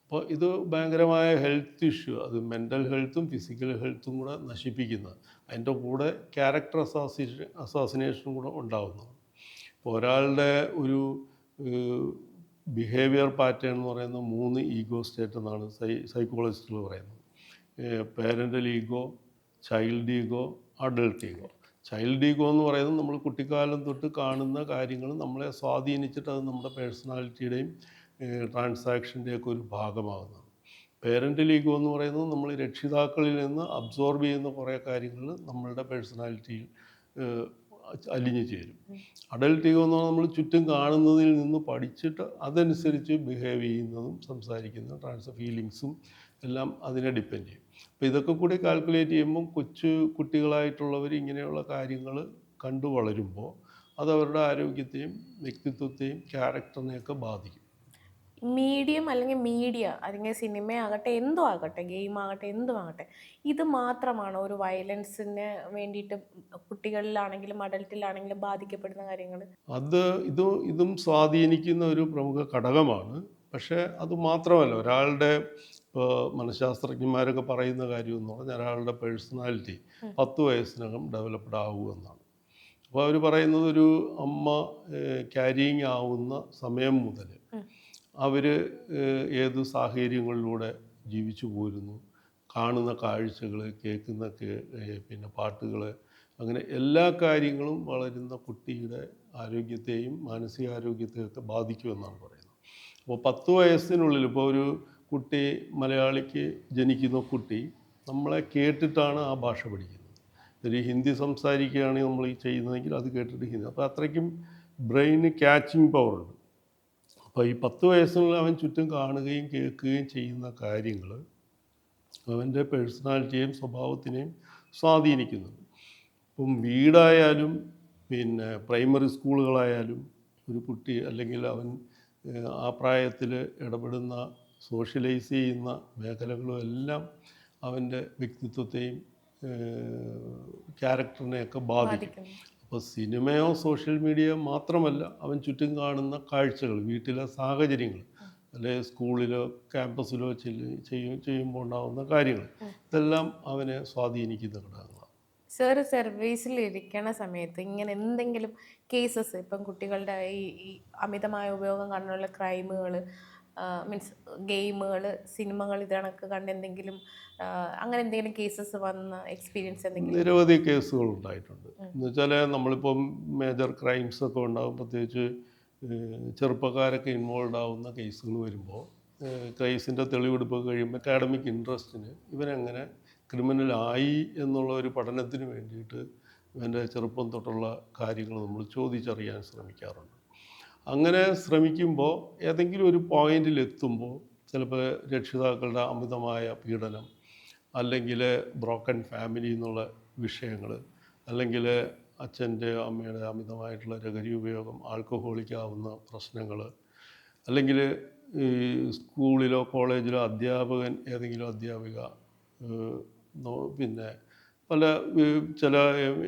അപ്പോൾ ഇത് ഭയങ്കരമായ ഹെൽത്ത് ഇഷ്യൂ, അത് മെൻ്റൽ ഹെൽത്തും ഫിസിക്കൽ ഹെൽത്തും കൂടെ നശിപ്പിക്കുന്നത്, അതിൻ്റെ കൂടെ ക്യാരക്ടർ അസാസിനേഷനും കൂടെ ഉണ്ടാകുന്നതാണ്. ഇപ്പോൾ ഒരാളുടെ ഒരു ബിഹേവിയർ പാറ്റേൺ എന്ന് പറയുന്നത് 3 ഈഗോ സ്റ്റേറ്റ് എന്നാണ് സൈക്കോളജിസ്റ്റുകൾ പറയുന്നത്. Parental ego, child ego, adult ego. Child ego എന്ന് പറയുന്നത് നമ്മൾ കുട്ടിക്കാലം തൊട്ട് കാണുന്ന കാര്യങ്ങൾ നമ്മളെ സ്വാധീനിച്ചിട്ട് അത് നമ്മുടെ പേഴ്സണാലിറ്റിയുടെയും ട്രാൻസാക്ഷൻ്റെയൊക്കെ ഒരു ഭാഗമാകുന്നതാണ്. പേരൻ്റൽ ഈഗോ എന്ന് പറയുന്നത് നമ്മൾ രക്ഷിതാക്കളിൽ നിന്ന് അബ്സോർബ് ചെയ്യുന്ന കുറേ കാര്യങ്ങൾ നമ്മളുടെ പേഴ്സണാലിറ്റിയിൽ അലിഞ്ഞു ചേരും. അഡൾട്ട് ഈഗോ എന്ന് പറഞ്ഞാൽ നമ്മൾ ചുറ്റും കാണുന്നതിൽ നിന്ന് പഠിച്ചിട്ട് അതനുസരിച്ച് ബിഹേവ് ചെയ്യുന്നതും സംസാരിക്കുന്നതും ഫീലിങ്സും എല്ലാം അതിനെ ഡിപ്പെൻഡ് ചെയ്യും. അപ്പോൾ ഇതൊക്കെ കൂടി കാൽക്കുലേറ്റ് ചെയ്യുമ്പം കൊച്ചു കുട്ടികളായിട്ടുള്ളവർ ഇങ്ങനെയുള്ള കാര്യങ്ങൾ കണ്ടു വളരുമ്പോൾ അത് അവരുടെ ആരോഗ്യത്തെയും വ്യക്തിത്വത്തെയും ക്യാരക്ടറിനെയൊക്കെ ബാധിക്കും. മീഡിയം അല്ലെങ്കിൽ മീഡിയ, അല്ലെങ്കിൽ സിനിമയാകട്ടെ, എന്തോ ആകട്ടെ, ഗെയിം ആകട്ടെ, എന്തും ആകട്ടെ, ഇത് മാത്രമാണ് ഒരു വയലൻസിന് വേണ്ടിയിട്ട് കുട്ടികളിലാണെങ്കിലും അഡൽട്ടിലാണെങ്കിലും ബാധിക്കപ്പെടുന്ന കാര്യങ്ങൾ? ഇതും സ്വാധീനിക്കുന്ന ഒരു പ്രമുഖ ഘടകമാണ്. പക്ഷേ അത് മാത്രമല്ല, ഒരാളുടെ മനഃശാസ്ത്രജ്ഞന്മാരൊക്കെ പറയുന്ന കാര്യം എന്ന് പറഞ്ഞാൽ ഒരാളുടെ പേഴ്സണാലിറ്റി 10 വയസ്സിനകം ഡെവലപ്ഡ് ആവുമെന്നാണ്. അപ്പോൾ അവർ പറയുന്നത് ഒരു അമ്മ ക്യാരിയിങ് ആവുന്ന സമയം മുതൽ അവർ ഏത് സാഹചര്യങ്ങളിലൂടെ ജീവിച്ചു പോരുന്നു, കാണുന്ന കാഴ്ചകൾ, കേൾക്കുന്ന പിന്നെ പാട്ടുകൾ, അങ്ങനെ എല്ലാ കാര്യങ്ങളും വളരുന്ന കുട്ടിയുടെ ആരോഗ്യത്തെയും മാനസികാരോഗ്യത്തെയും ഒക്കെ ബാധിക്കുമെന്നാണ് പറയുന്നത്. അപ്പോൾ 10 വയസ്സിനുള്ളിൽ ഇപ്പോൾ ഒരു കുട്ടി മലയാളിക്ക് ജനിക്കുന്ന കുട്ടി നമ്മളെ കേട്ടിട്ടാണ് ആ ഭാഷ പഠിക്കുന്നത്. ഒരു ഹിന്ദി സംസാരിക്കുകയാണെങ്കിൽ നമ്മൾ ഈ ചെയ്യുന്നതെങ്കിൽ അത് കേട്ടിട്ട് ഹിന്ദി, അപ്പോൾ അത്രയ്ക്കും ബ്രെയിന് ക്യാച്ചിങ് പവറുണ്ട്. അപ്പോൾ ഈ 10 വയസ്സിനുള്ളിൽ അവൻ ചുറ്റും കാണുകയും കേൾക്കുകയും ചെയ്യുന്ന കാര്യങ്ങൾ അവൻ്റെ പേഴ്സണാലിറ്റിയെയും സ്വഭാവത്തിനെയും സ്വാധീനിക്കുന്നുണ്ട്. ഇപ്പം വീടായാലും പിന്നെ പ്രൈമറി സ്കൂളുകളായാലും ഒരു കുട്ടി അല്ലെങ്കിൽ അവൻ ആ പ്രായത്തിൽ ഇടപെടുന്ന സോഷ്യലൈസ് ചെയ്യുന്ന മേഖലകളും എല്ലാം അവൻ്റെ വ്യക്തിത്വത്തെയും ക്യാരക്ടറിനെയൊക്കെ ബാധിക്കും. അപ്പോൾ സിനിമയോ സോഷ്യൽ മീഡിയയോ മാത്രമല്ല, അവൻ ചുറ്റും കാണുന്ന കാഴ്ചകൾ, വീട്ടിലെ സാഹചര്യങ്ങൾ, അല്ലെങ്കിൽ സ്കൂളിലോ ക്യാമ്പസിലോ ചെയ്യുമ്പോൾ ഉണ്ടാകുന്ന കാര്യങ്ങൾ, ഇതെല്ലാം അവനെ സ്വാധീനിക്കുന്ന ഘടകങ്ങളാണ്. സാർ സർവീസിൽ ഇരിക്കണ സമയത്ത് ഇങ്ങനെ എന്തെങ്കിലും കേസസ്, ഇപ്പം കുട്ടികളുടെ ഈ അമിതമായ ഉപയോഗം കാരണമുള്ള ക്രൈമുകൾ, മീൻസ് ഗെയിമുകൾ, സിനിമകൾ, ഇത് കണക്ക് കണ്ട് എന്തെങ്കിലും അങ്ങനെ എന്തെങ്കിലും കേസസ് വന്ന എക്സ്പീരിയൻസ് എന്തെങ്കിലും? നിരവധി കേസുകൾ ഉണ്ടായിട്ടുണ്ട്. എന്ന് വെച്ചാൽ നമ്മളിപ്പം മേജർ ക്രൈംസ് ഒക്കെ ഉണ്ടാകും, പ്രത്യേകിച്ച് ചെറുപ്പക്കാരൊക്കെ ഇൻവോൾവ് ആവുന്ന കേസുകൾ വരുമ്പോൾ കേസിൻ്റെ തെളിവെടുപ്പ് കഴിയുമ്പോൾ അക്കാഡമിക് ഇൻട്രസ്റ്റിന് ഇവനെങ്ങനെ ക്രിമിനലായി എന്നുള്ള ഒരു പഠനത്തിന് വേണ്ടിയിട്ട് ഇവൻ്റെ ചെറുപ്പം തൊട്ടുള്ള കാര്യങ്ങൾ നമ്മൾ ചോദിച്ചറിയാൻ ശ്രമിക്കാറുണ്ട്. അങ്ങനെ ശ്രമിക്കുമ്പോൾ ഏതെങ്കിലും ഒരു പോയിന്റിലെത്തുമ്പോൾ ചിലപ്പോൾ രക്ഷിതാക്കളുടെ അമിതമായ പീഡനം, അല്ലെങ്കിൽ ബ്രോക്കൺ ഫാമിലി എന്നുള്ള വിഷയങ്ങൾ, അല്ലെങ്കിൽ അച്ഛൻ്റെയോ അമ്മയുടെ അമിതമായിട്ടുള്ള ലഹരി ഉപയോഗം, ആൽക്കഹോളിക്കാവുന്ന പ്രശ്നങ്ങൾ, അല്ലെങ്കിൽ ഈ സ്കൂളിലോ കോളേജിലോ ഏതെങ്കിലും അധ്യാപിക പിന്നെ പല ചില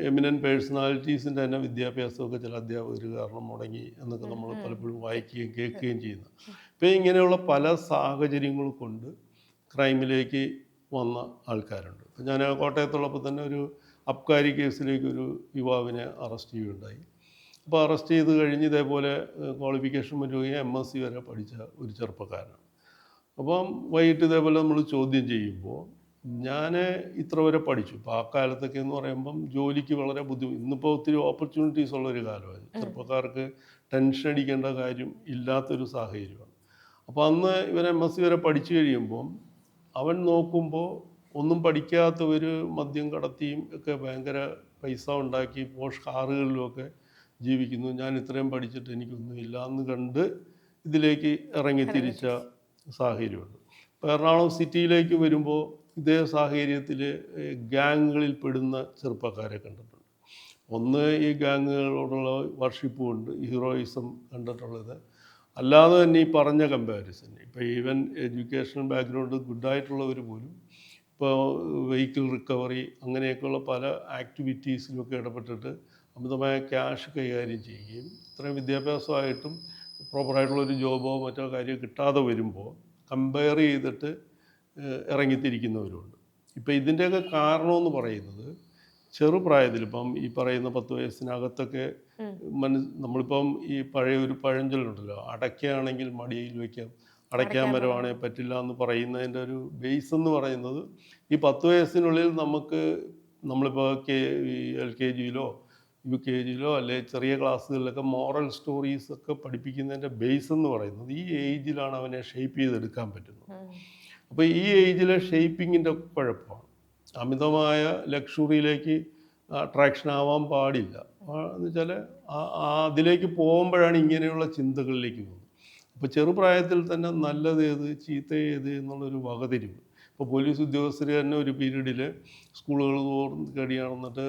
എമിനൻ്റ് പേഴ്സണാലിറ്റീസിൻ്റെ തന്നെ വിദ്യാഭ്യാസമൊക്കെ ചില അധ്യാപകർ കാരണം മുടങ്ങി എന്നൊക്കെ നമ്മൾ പലപ്പോഴും വായിക്കുകയും കേൾക്കുകയും ചെയ്യുന്നു. ഇപ്പോൾ ഇങ്ങനെയുള്ള പല സാഹചര്യങ്ങൾ കൊണ്ട് ക്രൈമിലേക്ക് വന്ന ആൾക്കാരുണ്ട്. ഞാൻ കോട്ടയത്തുള്ളപ്പോൾ തന്നെ ഒരു അബ്കാരി കേസിലേക്ക് ഒരു യുവാവിനെ അറസ്റ്റ് ചെയ്യുകയുണ്ടായി. അപ്പോൾ അറസ്റ്റ് ചെയ്ത് കഴിഞ്ഞ് ഇതേപോലെ ക്വാളിഫിക്കേഷൻ വരികയും MSc വരെ പഠിച്ച ഒരു ചെറുപ്പക്കാരനാണ്. അപ്പം വൈകിട്ട് ഇതേപോലെ നമ്മൾ ചോദ്യം ചെയ്യുമ്പോൾ ഞാൻ ഇത്ര വരെ പഠിച്ചു. ഇപ്പോൾ ആ കാലത്തൊക്കെ എന്ന് പറയുമ്പം ജോലിക്ക് വളരെ ഇന്നിപ്പോൾ ഒത്തിരി ഓപ്പർച്യൂണിറ്റീസ് ഉള്ളൊരു കാലമാണ്. ചെറുപ്പക്കാർക്ക് ടെൻഷൻ അടിക്കേണ്ട കാര്യം ഇല്ലാത്തൊരു സാഹചര്യമാണ്. അപ്പോൾ അന്ന് ഇവൻ MSc വരെ പഠിച്ചു കഴിയുമ്പം അവൻ നോക്കുമ്പോൾ ഒന്നും പഠിക്കാത്തവർ മദ്യം കടത്തിയും ഒക്കെ ഭയങ്കര പൈസ ഉണ്ടാക്കി പോഷ് കാറുകളിലുമൊക്കെ ജീവിക്കുന്നു. ഞാൻ ഇത്രയും പഠിച്ചിട്ട് എനിക്കൊന്നും ഇല്ല എന്ന് കണ്ട് ഇതിലേക്ക് ഇറങ്ങിത്തിരിച്ച സാഹചര്യമുണ്ട്. ഇപ്പോൾ എറണാകുളം സിറ്റിയിലേക്ക് വരുമ്പോൾ ഇതേ സാഹചര്യത്തിൽ ഗാങ്ങുകളിൽ പെടുന്ന ചെറുപ്പക്കാരെ കണ്ടിട്ടുണ്ട്. ഒന്ന് ഈ ഗാങ്ങുകളോടുള്ള വർഷിപ്പ് കൊണ്ട് ഹീറോയിസം കണ്ടിട്ടുള്ളത്, അല്ലാതെ തന്നെ ഈ പറഞ്ഞ കമ്പാരിസൺ, ഇപ്പോൾ ഈവൻ എഡ്യൂക്കേഷണൽ ബാക്ക്ഗ്രൗണ്ട് ഗുഡായിട്ടുള്ളവർ പോലും ഇപ്പോൾ വെഹിക്കിൾ റിക്കവറി അങ്ങനെയൊക്കെയുള്ള പല ആക്ടിവിറ്റീസിലൊക്കെ ഇടപെട്ടിട്ട് അമിതമായ ക്യാഷ് കൈകാര്യം ചെയ്യുകയും ഇത്രയും വിദ്യാഭ്യാസമായിട്ടും പ്രോപ്പറായിട്ടുള്ളൊരു ജോബോ മറ്റോ കാര്യം കിട്ടാതെ വരുമ്പോൾ കമ്പയർ ചെയ്തിട്ട് ഇറങ്ങിത്തിരിക്കുന്നവരുണ്ട്. ഇപ്പോൾ ഇതിൻ്റെയൊക്കെ കാരണമെന്ന് പറയുന്നത് ചെറുപ്രായത്തിൽ, ഇപ്പം ഈ പറയുന്ന 10 വയസ്സിനകത്തൊക്കെ നമ്മളിപ്പം ഈ പഴയ ഒരു പഴഞ്ചൊല്ലുണ്ടല്ലോ, അടയ്ക്കയാണെങ്കിൽ മടിയിൽ വയ്ക്കാം, അടയ്ക്കാൻ മരമാണെങ്കിൽ പറ്റില്ല എന്ന് പറയുന്നതിൻ്റെ ഒരു ബേസ് എന്ന് പറയുന്നത് ഈ 10 വയസ്സിനുള്ളിൽ നമ്മളിപ്പോൾ LKGയിലോ UKGയിലോ അല്ലെ ചെറിയ ക്ലാസ്സുകളിലൊക്കെ മോറൽ സ്റ്റോറീസ് ഒക്കെ പഠിപ്പിക്കുന്നതിൻ്റെ ബേസ് എന്ന് പറയുന്നത് ഈ ഏജിലാണ് അവനെ ഷേപ്പ് ചെയ്തെടുക്കാൻ പറ്റുന്നത്. അപ്പോൾ ഈ ഏജിലെ ഷേപ്പിങ്ങിൻ്റെ കുഴപ്പമാണ്. അമിതമായ ലക്ഷറിയിലേക്ക് അട്രാക്ഷൻ ആവാൻ പാടില്ല. എന്ന് വെച്ചാൽ അതിലേക്ക് പോകുമ്പോഴാണ് ഇങ്ങനെയുള്ള ചിന്തകളിലേക്ക് പോകുന്നത്. അപ്പോൾ ചെറുപ്രായത്തിൽ തന്നെ നല്ലത് ഏത് ചീത്ത ഏത് എന്നുള്ളൊരു വകതിരിവ്. ഇപ്പോൾ പോലീസ് ഉദ്യോഗസ്ഥർ തന്നെ ഒരു പീരീഡിൽ സ്കൂളുകൾ തോറും കടി നടന്നിട്ട്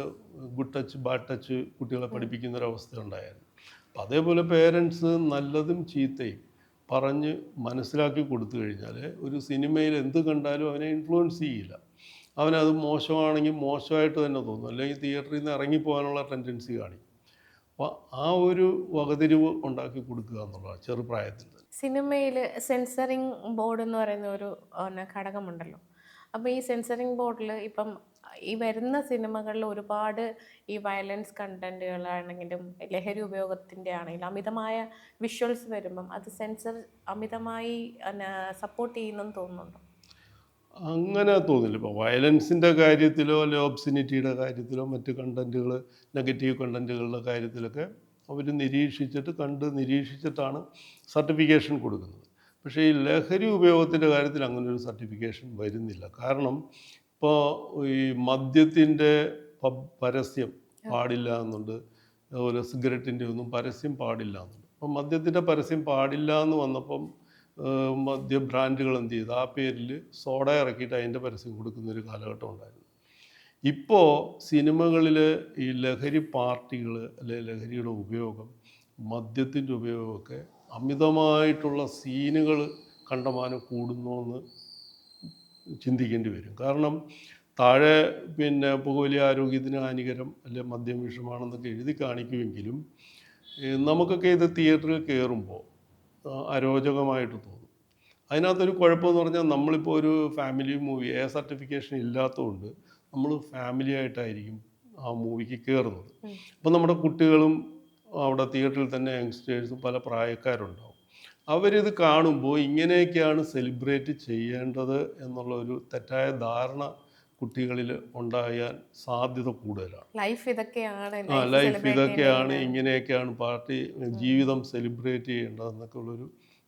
ഗുഡ് ടച്ച് ബാഡ് ടച്ച് കുട്ടികളെ പഠിപ്പിക്കുന്നൊരവസ്ഥ ഉണ്ടായിരുന്നു. അപ്പോൾ അതേപോലെ പേരൻസ് നല്ലതും ചീത്തയും പറഞ്ഞ് മനസ്സിലാക്കി കൊടുത്തു കഴിഞ്ഞാൽ ഒരു സിനിമയിൽ എന്ത് കണ്ടാലും അവനെ ഇൻഫ്ലുവൻസ് ചെയ്യില്ല. അവനത് മോശമാണെങ്കിൽ മോശമായിട്ട് തന്നെ തോന്നും, അല്ലെങ്കിൽ തിയേറ്ററിൽ നിന്ന് ഇറങ്ങിപ്പോകാനുള്ള ടെൻഡൻസി കാണിക്കും. അപ്പോൾ ആ ഒരു വകതിരിവ് ഉണ്ടാക്കി കൊടുക്കുക എന്നുള്ളതാണ് ചെറുപ്രായത്തിൽ തന്നെ. സിനിമയിൽ സെൻസറിങ് ബോർഡ് എന്ന് പറയുന്ന ഒരു ഘടകമുണ്ടല്ലോ. അപ്പോൾ ഈ സെൻസറിങ് ബോർഡിൽ ഇപ്പം ഈ വരുന്ന സിനിമകളിൽ ഒരുപാട് ഈ വയലൻസ് കണ്ടൻറ്റുകളാണെങ്കിലും ലഹരി ഉപയോഗത്തിൻ്റെ ആണെങ്കിലും അമിതമായ വിഷ്വൽസ് വരുമ്പം അത് സെൻസർ അമിതമായി സപ്പോർട്ട് ചെയ്യുന്നെന്ന് തോന്നുന്നുണ്ടോ? അങ്ങനെ തോന്നില്ല. ഇപ്പോൾ വയലൻസിൻ്റെ കാര്യത്തിലോ അല്ലെ ഒബ്സിനിറ്റിയുടെ കാര്യത്തിലോ മറ്റ് കണ്ടൻറ്റുകൾ, നെഗറ്റീവ് കണ്ടൻറ്റുകളുടെ കാര്യത്തിലൊക്കെ അവർ നിരീക്ഷിച്ചിട്ടാണ് സർട്ടിഫിക്കേഷൻ കൊടുക്കുന്നത്. പക്ഷേ ഈ ലഹരി ഉപയോഗത്തിൻ്റെ കാര്യത്തിൽ അങ്ങനെ ഒരു സർട്ടിഫിക്കേഷൻ വരുന്നില്ല. കാരണം ഇപ്പോൾ ഈ മദ്യത്തിൻ്റെ പരസ്യം പാടില്ല എന്നുണ്ട്, അതുപോലെ സിഗരറ്റിൻ്റെ ഒന്നും പരസ്യം പാടില്ല എന്നുണ്ട്. അപ്പം മദ്യത്തിൻ്റെ പരസ്യം പാടില്ല എന്ന് വന്നപ്പം മദ്യ ബ്രാൻഡുകൾ എന്ത് ചെയ്തു, ആ പേരിൽ സോഡ ഇറക്കിയിട്ട് അതിൻ്റെ പരസ്യം കൊടുക്കുന്നൊരു കാലഘട്ടം ഉണ്ടായിരുന്നു. ഇപ്പോൾ സിനിമകളിൽ ഈ ലഹരി പാർട്ടികൾ അല്ലെ ലഹരിയുടെ ഉപയോഗം, മദ്യത്തിൻ്റെ ഉപയോഗമൊക്കെ അമിതമായിട്ടുള്ള സീനുകൾ കണ്ടമാനം കൂടുന്നു ചിന്തിക്കേണ്ടി വരും. കാരണം താഴെ പിന്നെ പുകവലി ആരോഗ്യത്തിന് ഹാനികരം അല്ലെ മദ്യം വിഷമാണെന്നൊക്കെ എഴുതി കാണിക്കുമെങ്കിലും നമുക്കൊക്കെ ഇത് തിയേറ്ററിൽ കയറുമ്പോൾ അരോചകമായിട്ട് തോന്നും. അതിനകത്തൊരു കുഴപ്പമെന്ന് പറഞ്ഞാൽ നമ്മളിപ്പോൾ ഒരു ഫാമിലി മൂവി സർട്ടിഫിക്കേഷൻ ഇല്ലാത്തതുകൊണ്ട് നമ്മൾ ഫാമിലി ആയിട്ടായിരിക്കും ആ മൂവിക്ക് കയറുന്നത്. അപ്പോൾ നമ്മുടെ കുട്ടികളും അവിടെ തിയേറ്ററിൽ തന്നെ യങ്സ്റ്റേഴ്സും പല പ്രായക്കാരുണ്ടാവും. അവരിത് കാണുമ്പോൾ ഇങ്ങനെയൊക്കെയാണ് സെലിബ്രേറ്റ് ചെയ്യേണ്ടത് എന്നുള്ള ഒരു തെറ്റായ ധാരണ കുട്ടികളിൽ ഉണ്ടാകാൻ സാധ്യത കൂടുതലാണ്. ലൈഫ് ഇതൊക്കെയാണ് ഇങ്ങനെയൊക്കെയാണ് പാർട്ടി ജീവിതം സെലിബ്രേറ്റ് ചെയ്യേണ്ടതെന്നൊക്കെ ഉള്ളൊരു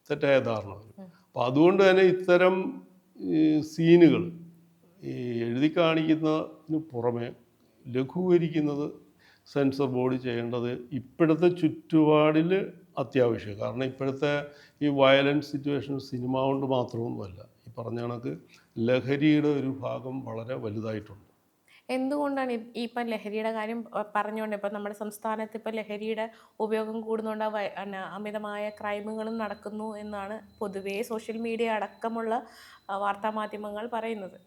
തെറ്റായ ധാരണ വരും. അപ്പോൾ അതുകൊണ്ട് തന്നെ ഇത്തരം സീനുകൾ ഈ എഴുതി കാണിക്കുന്നതിന് പുറമെ ലഘൂകരിക്കുന്നത് സെൻസർ ബോർഡ് ചെയ്യേണ്ടത് ഇപ്പോഴത്തെ ചുറ്റുപാടിൽ അത്യാവശ്യം. കാരണം ഇപ്പോഴത്തെ ഈ വയലൻസ് സിറ്റുവേഷൻ സിനിമ കൊണ്ട് മാത്രമൊന്നുമല്ല, ഈ പറഞ്ഞ കണക്ക് ലഹരിയുടെ ഒരു ഭാഗം വളരെ വലുതായിട്ടുണ്ട്. എന്തുകൊണ്ടാണ് ഇപ്പം ലഹരിയുടെ കാര്യം പറഞ്ഞുകൊണ്ട് ഇപ്പം നമ്മുടെ സംസ്ഥാനത്ത് ഇപ്പം ലഹരിയുടെ ഉപയോഗം കൂടുന്നുണ്ട്, അമിതമായ ക്രൈമുകളും നടക്കുന്നു എന്നാണ് പൊതുവേ സോഷ്യൽ മീഡിയ അടക്കമുള്ള വാർത്താമാധ്യമങ്ങൾ പറയുന്നത്.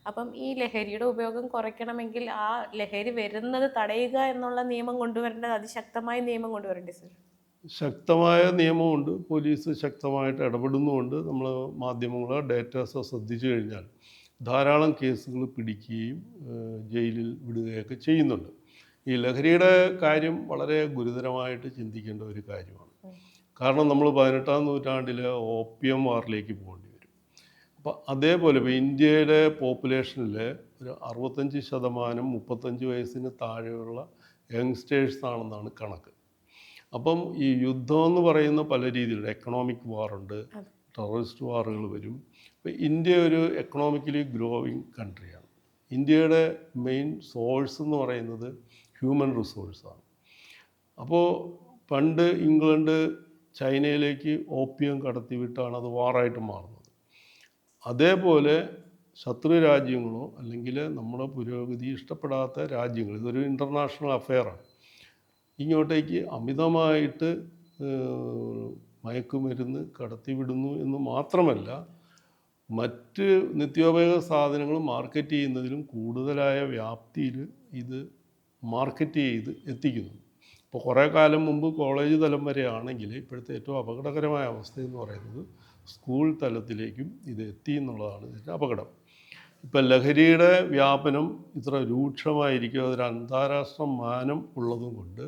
അപ്പം ഈ ലഹരിയുടെ ഉപയോഗം കുറയ്ക്കണമെങ്കിൽ ആ ലഹരി വരുന്നത് തടയുക എന്നുള്ള നിയമം കൊണ്ടുവരേണ്ടത്, അതിശക്തമായ നിയമം കൊണ്ടുവരണ്ടേ സർ? ശക്തമായ നിയമമുണ്ട്, പോലീസ് ശക്തമായിട്ട് ഇടപെടുന്നുമുണ്ട്. നമ്മൾ മാധ്യമങ്ങൾ ഡേറ്റാസ് ശ്രദ്ധിച്ചു കഴിഞ്ഞാൽ ധാരാളം കേസുകൾ പിടിക്കുകയും ജയിലിൽ വിടുകയൊക്കെ ചെയ്യുന്നുണ്ട്. ഈ ലഹരിയുടെ കാര്യം വളരെ ഗുരുതരമായിട്ട് ചിന്തിക്കേണ്ട ഒരു കാര്യമാണ്. കാരണം നമ്മൾ 18-ാം നൂറ്റാണ്ടിൽ ഓപ്പിയം വാറിലേക്ക് പോകേണ്ടി വരും. അപ്പോൾ അതേപോലെ ഇപ്പോൾ ഇന്ത്യയുടെ പോപ്പുലേഷനിൽ ഒരു 65% 35 വയസ്സിന് താഴെയുള്ള യങ്സ്റ്റേഴ്സാണെന്നാണ് കണക്ക്. അപ്പം ഈ യുദ്ധം എന്ന് പറയുന്ന പല രീതിയിലുണ്ട്. എക്കണോമിക് വാറുണ്ട്, ടെററിസ്റ്റ് വാറുകൾ വരും. ഇപ്പോൾ ഇന്ത്യ ഒരു എക്കണോമിക്കലി ഗ്രോവിങ് കൺട്രിയാണ്. ഇന്ത്യയുടെ മെയിൻ സോഴ്സ് എന്ന് പറയുന്നത് ഹ്യൂമൻ റിസോഴ്സാണ്. അപ്പോൾ പണ്ട് ഇംഗ്ലണ്ട് ചൈനയിലേക്ക് ഓപ്പിയം കടത്തിവിട്ടാണ് അത് വാറായിട്ട് മാറുന്നത്. അതേപോലെ ശത്രു രാജ്യങ്ങളോ അല്ലെങ്കിൽ നമ്മുടെ പുരോഗതി ഇഷ്ടപ്പെടാത്ത രാജ്യങ്ങൾ, ഇതൊരു ഇൻ്റർനാഷണൽ അഫെയറാണ്, ഇങ്ങോട്ടേക്ക് അമിതമായിട്ട് മയക്കുമരുന്ന് കടത്തിവിടുന്നു എന്ന് മാത്രമല്ല മറ്റ് നിത്യോപയോഗ സാധനങ്ങൾ മാർക്കറ്റ് ചെയ്യുന്നതിലും കൂടുതലായ വ്യാപ്തിയിൽ ഇത് മാർക്കറ്റ് ചെയ്ത് എത്തിക്കുന്നു. ഇപ്പോൾ കുറേ കാലം മുമ്പ് കോളേജ് തലം വരെ ആണെങ്കിൽ ഇപ്പോഴത്തെ ഏറ്റവും അപകടകരമായ അവസ്ഥയെന്ന് പറയുന്നത് സ്കൂൾ തലത്തിലേക്കും ഇത് എത്തി എന്നുള്ളതാണ് ഇതിൻ്റെ അപകടം. ഇപ്പം ലഹരിയുടെ വ്യാപനം ഇത്ര രൂക്ഷമായിരിക്കും, അതൊരു അന്താരാഷ്ട്ര മാനം ഉള്ളതും കൊണ്ട്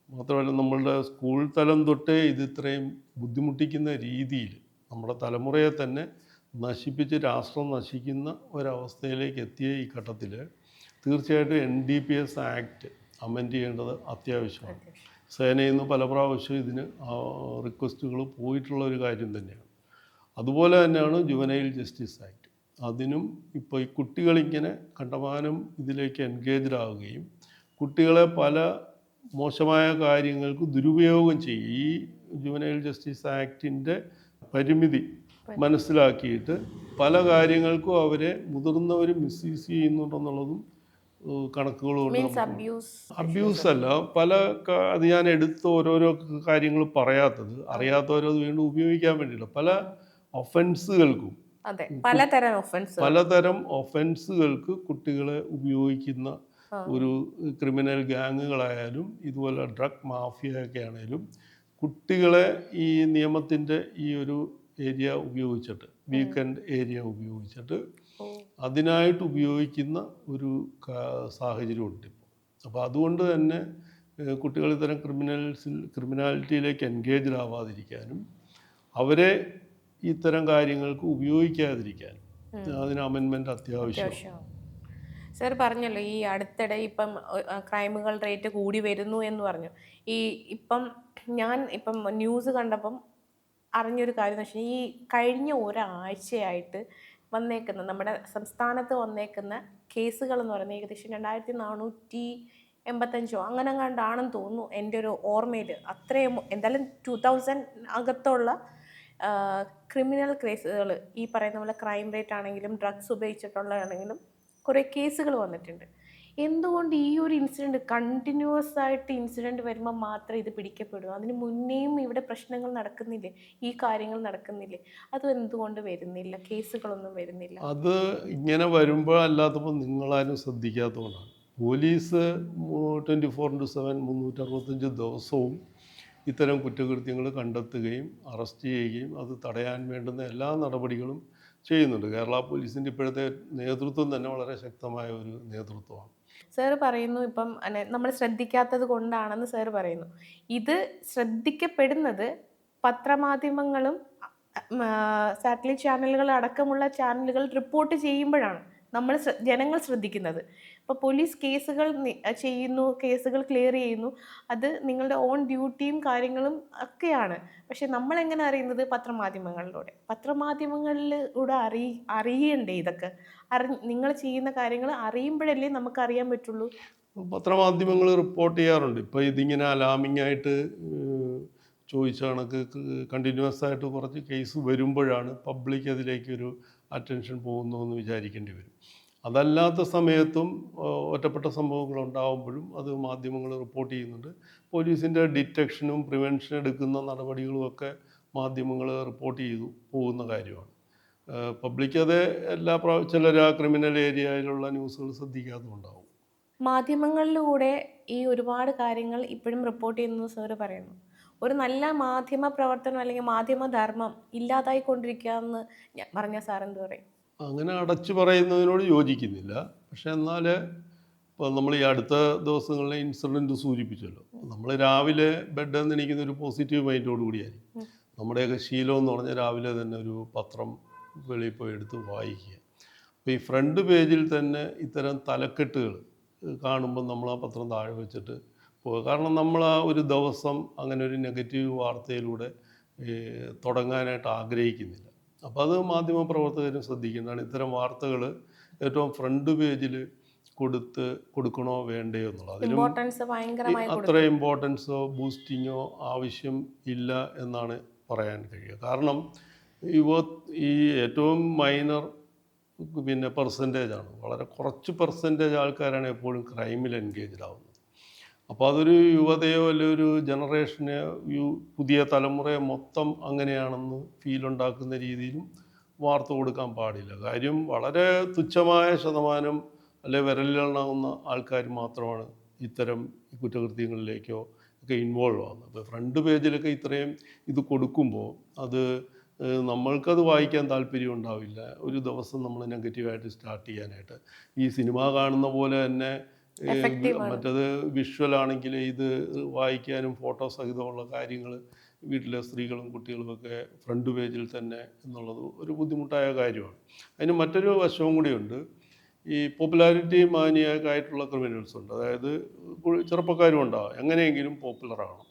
മാത്രമല്ല നമ്മളുടെ സ്കൂൾ തലം തൊട്ടേ ഇത് ഇത്രയും ബുദ്ധിമുട്ടിക്കുന്ന രീതിയിൽ നമ്മുടെ തലമുറയെ തന്നെ നശിപ്പിച്ച് രാഷ്ട്രം നശിക്കുന്ന ഒരവസ്ഥയിലേക്ക് എത്തിയ ഈ ഘട്ടത്തിൽ തീർച്ചയായിട്ടും NDPS ആക്ട് അമെൻഡ് ചെയ്യേണ്ടത് അത്യാവശ്യമാണ്. സേനയിൽ നിന്ന് പല പ്രാവശ്യം ഇതിന് റിക്വസ്റ്റുകൾ പോയിട്ടുള്ള ഒരു കാര്യം തന്നെയാണ്. അതുപോലെ തന്നെയാണ് ജുവനൈൽ ജസ്റ്റിസ് ആക്ട്. അതിനും ഇപ്പോൾ ഈ കുട്ടികളിങ്ങനെ കണ്ടമാനം ഇതിലേക്ക് എൻഗേജ്ഡ് ആവുകയും കുട്ടികളെ പല മോശമായ കാര്യങ്ങൾക്ക് ദുരുപയോഗം ചെയ്യും. ഈ ജുവനൈൽ ജസ്റ്റിസ് ആക്ടിൻ്റെ പരിമിതി മനസ്സിലാക്കിയിട്ട് പല കാര്യങ്ങൾക്കും അവരെ മുതിർന്നവർ മിസ്യൂസ് ചെയ്യുന്നുണ്ടെന്നുള്ളതും കണക്കുകളുണ്ട്. അബ്യൂസ് അല്ല, പല അത് ഞാൻ എടുത്ത് ഓരോരോ കാര്യങ്ങൾ പറയാത്തത് അറിയാത്തവരത് വീണ്ടും ഉപയോഗിക്കാൻ വേണ്ടിയില്ല. പല ഒഫൻസുകൾക്കും പലതരം ഒഫൻസുകൾക്ക് കുട്ടികളെ ഉപയോഗിക്കുന്ന ഒരു ക്രിമിനൽ ഗ്യാങ്ങുകളായാലും ഇതുപോലെ ഡ്രഗ് മാഫിയൊക്കെ ആണെങ്കിലും കുട്ടികളെ ഈ നിയമത്തിൻ്റെ ഈ ഒരു ഏരിയ ഉപയോഗിച്ചിട്ട്, വീക്കെൻഡ് ഏരിയ ഉപയോഗിച്ചിട്ട് അതിനായിട്ട് ഉപയോഗിക്കുന്ന ഒരു സാഹചര്യമുണ്ട് ഇപ്പോൾ. അപ്പോൾ അതുകൊണ്ട് തന്നെ കുട്ടികൾ ഇത്തരം ക്രിമിനാലിറ്റിയിലേക്ക് എൻഗേജ്ഡ് ആവാതിരിക്കാനും അവരെ ഇത്തരം കാര്യങ്ങൾക്ക് ഉപയോഗിക്കാതിരിക്കാനും അതിന് അമെൻമെൻറ്റ് അത്യാവശ്യം. അത്യാവശ്യമാണ്. സാർ പറഞ്ഞല്ലോ ഈ അടുത്തിടെ ഇപ്പം ക്രൈമുകൾ റേറ്റ് കൂടി വരുന്നു എന്ന് പറഞ്ഞു. ഇപ്പം ഞാൻ ഇപ്പം ന്യൂസ് കണ്ടപ്പം അറിഞ്ഞൊരു കാര്യം എന്ന് വെച്ചാൽ ഈ കഴിഞ്ഞ ഒരാഴ്ചയായിട്ട് വന്നേക്കുന്ന നമ്മുടെ സംസ്ഥാനത്ത് വന്നേക്കുന്ന കേസുകൾ എന്ന് പറയുന്നത് ഏകദേശം 2485 അങ്ങനെ കണ്ടാണെന്ന് തോന്നുന്നു എൻ്റെ ഒരു ഓർമ്മയിൽ. അത്രയും എന്തായാലും 2000 അകത്തുള്ള ക്രിമിനൽ കേസുകൾ, ഈ പറയുന്ന പോലെ ക്രൈം റേറ്റ് ആണെങ്കിലും ഡ്രഗ്സ് ഉപയോഗിച്ചിട്ടുള്ളതാണെങ്കിലും കുറേ കേസുകൾ വന്നിട്ടുണ്ട്. എന്തുകൊണ്ട് ഈ ഒരു ഇൻസിഡൻറ്റ് കണ്ടിന്യൂസ് ആയിട്ട് ഇൻസിഡൻറ്റ് വരുമ്പോൾ മാത്രമേ ഇത് പിടിക്കപ്പെടൂ? അതിന് മുന്നേയും ഇവിടെ പ്രശ്നങ്ങൾ നടക്കുന്നില്ലേ, ഈ കാര്യങ്ങൾ നടക്കുന്നില്ലേ? അത് എന്തുകൊണ്ട് വരുന്നില്ല, കേസുകളൊന്നും വരുന്നില്ല? അത് ഇങ്ങനെ വരുമ്പോൾ അല്ലാത്തപ്പോൾ നിങ്ങളാരും ശ്രദ്ധിക്കാത്തതുകൊണ്ടാണ്. പോലീസ് 24/7 365 ദിവസവും ഇത്തരം കുറ്റകൃത്യങ്ങൾ കണ്ടെത്തുകയും അറസ്റ്റ് ചെയ്യുകയും അത് തടയാൻ വേണ്ടുന്ന എല്ലാ നടപടികളും ചെയ്യുന്നുണ്ട്. കേരള പോലീസിൻ്റെ ഇപ്പോഴത്തെ നേതൃത്വം തന്നെ വളരെ ശക്തമായ ഒരു നേതൃത്വമാണ്. സാറ് പറയുന്നു ഇപ്പം നമ്മൾ ശ്രദ്ധിക്കാത്തത് കൊണ്ടാണെന്ന് സാറ് പറയുന്നു. ഇത് ശ്രദ്ധിക്കപ്പെടുന്നത് പത്രമാധ്യമങ്ങളും സാറ്റലൈറ്റ് ചാനലുകൾ അടക്കമുള്ള ചാനലുകൾ റിപ്പോർട്ട് ചെയ്യുമ്പോഴാണ് ജനങ്ങൾ ശ്രദ്ധിക്കുന്നത്. ഇപ്പോൾ പോലീസ് കേസുകൾ ചെയ്യുന്നു, കേസുകൾ ക്ലിയർ ചെയ്യുന്നു, അത് നിങ്ങളുടെ ഓൺ ഡ്യൂട്ടിയും കാര്യങ്ങളും ഒക്കെയാണ്. പക്ഷെ നമ്മളെങ്ങനെ അറിയുന്നത്? പത്രമാധ്യമങ്ങളിലൂടെ. പത്രമാധ്യമങ്ങളിലൂടെ അറിയണ്ടേ ഇതൊക്കെ? നിങ്ങൾ ചെയ്യുന്ന കാര്യങ്ങൾ അറിയുമ്പോഴല്ലേ നമുക്കറിയാൻ പറ്റുള്ളൂ. പത്രമാധ്യമങ്ങൾ റിപ്പോർട്ട് ചെയ്യാറുണ്ട്. ഇപ്പോൾ ഇതിങ്ങനെ അലാമിംഗ് ആയിട്ട് ചോദിച്ച കണക്ക് കണ്ടിന്യൂസ് ആയിട്ട് കുറച്ച് കേസ് വരുമ്പോഴാണ് പബ്ലിക് അതിലേക്കൊരു അറ്റൻഷൻ പോകുന്നു എന്ന് വിചാരിക്കേണ്ടി വരും. അതല്ലാത്ത സമയത്തും ഒറ്റപ്പെട്ട സംഭവങ്ങൾ ഉണ്ടാകുമ്പോഴും അത് മാധ്യമങ്ങൾ റിപ്പോർട്ട് ചെയ്യുന്നുണ്ട്. പോലീസിൻ്റെ ഡിറ്റക്ഷനും പ്രിവെൻഷൻ എടുക്കുന്ന നടപടികളുമൊക്കെ മാധ്യമങ്ങൾ റിപ്പോർട്ട് ചെയ്തു പോകുന്ന കാര്യമാണ്. പബ്ലിക് അത് ചിലർ ആ ക്രിമിനൽ ഏരിയയിലുള്ള ന്യൂസുകൾ ശ്രദ്ധിക്കാത്തതുണ്ടാവും. മാധ്യമങ്ങളിലൂടെ ഈ ഒരുപാട് കാര്യങ്ങൾ ഇപ്പോഴും റിപ്പോർട്ട് ചെയ്യുന്നു സാറ് പറയുന്നു. ഒരു നല്ല മാധ്യമ പ്രവർത്തനം അല്ലെങ്കിൽ മാധ്യമധർമ്മം ഇല്ലാതായിക്കൊണ്ടിരിക്കുകയെന്ന് പറഞ്ഞാൽ സാർ എന്ത് പറയും? അങ്ങനെ അടച്ചു പറയുന്നതിനോട് യോജിക്കുന്നില്ല. പക്ഷെ എന്നാൽ ഇപ്പോൾ നമ്മൾ ഈ അടുത്ത ദിവസങ്ങളിലെ ഇൻസിഡൻറ്റ് സൂചിപ്പിച്ചല്ലോ, നമ്മൾ രാവിലെ ബെഡിൽ നിന്ന് എണീക്കുന്ന ഒരു പോസിറ്റീവ് മൈൻഡോട് കൂടിയായിരിക്കും. നമ്മുടെയൊക്കെ ശീലം എന്ന് പറഞ്ഞാൽ രാവിലെ തന്നെ ഒരു പത്രം വെളിയിൽ പോയി എടുത്ത് വായിക്കുക. അപ്പോൾ ഈ ഫ്രണ്ട് പേജിൽ തന്നെ ഇത്തരം തലക്കെട്ടുകൾ കാണുമ്പോൾ നമ്മൾ ആ പത്രം താഴെ വെച്ചിട്ട് പോകുക. കാരണം നമ്മൾ ആ ഒരു ദിവസം അങ്ങനെ ഒരു നെഗറ്റീവ് വാർത്തയിലൂടെ തുടങ്ങാനായിട്ട് ആഗ്രഹിക്കുന്നില്ല. അപ്പോൾ അത് മാധ്യമപ്രവർത്തകരും ശ്രദ്ധിക്കേണ്ടതാണ്. ഇത്തരം വാർത്തകൾ ഏറ്റവും ഫ്രണ്ട് പേജിൽ കൊടുക്കണോ വേണ്ടയോ എന്നുള്ളത്. അതിലും അത്ര ഇമ്പോർട്ടൻസോ ബൂസ്റ്റിങ്ങോ ആവശ്യം ഇല്ല എന്നാണ് പറയാൻ കഴിയുക. കാരണം ഈ ഏറ്റവും മൈനർ പെർസെൻറ്റേജാണ്, വളരെ കുറച്ച് പെർസെൻറ്റേജ് ആൾക്കാരാണ് എപ്പോഴും ക്രൈമിൽ എൻഗേജ്ഡ് ആവുന്നത്. അപ്പോൾ അതൊരു യുവതയോ അല്ലെങ്കിൽ ഒരു ജനറേഷനെ പുതിയ തലമുറയെ മൊത്തം അങ്ങനെയാണെന്ന് ഫീലുണ്ടാക്കുന്ന രീതിയിലും വാർത്ത കൊടുക്കാൻ പാടില്ല. കാര്യം വളരെ തുച്ഛമായ ശതമാനം അല്ലെ വിരലിലെണ്ണാവുന്ന ആൾക്കാർ മാത്രമാണ് ഇത്തരം കുറ്റകൃത്യങ്ങളിലേക്കോ ഒക്കെ ഇൻവോൾവ് ആവുന്നത്. അപ്പോൾ ഫ്രണ്ട് പേജിലൊക്കെ ഇത്രയും ഇത് കൊടുക്കുമ്പോൾ അത് നമ്മൾക്കത് വായിക്കാൻ താല്പര്യം ഉണ്ടാവില്ല. ഒരു ദിവസം നമ്മൾ നെഗറ്റീവായിട്ട് സ്റ്റാർട്ട് ചെയ്യാനായിട്ട് ഈ സിനിമ കാണുന്ന പോലെ തന്നെ മറ്റത് വിഷ്വലാണെങ്കിൽ ഇത് വായിക്കാനും ഫോട്ടോ സഹിതമുള്ള കാര്യങ്ങൾ വീട്ടിലെ സ്ത്രീകളും കുട്ടികളുമൊക്കെ ഫ്രണ്ട് പേജിൽ തന്നെ എന്നുള്ളത് ഒരു ബുദ്ധിമുട്ടായ കാര്യമാണ്. അതിന് മറ്റൊരു വശവും കൂടിയുണ്ട്. ഈ പോപ്പുലാരിറ്റി മാനിയായിട്ടുള്ള ക്രിമിനൽസ് ഉണ്ട്. അതായത് ചെറുപ്പക്കാരും ഉണ്ടാവും, എങ്ങനെയെങ്കിലും പോപ്പുലറാകണം.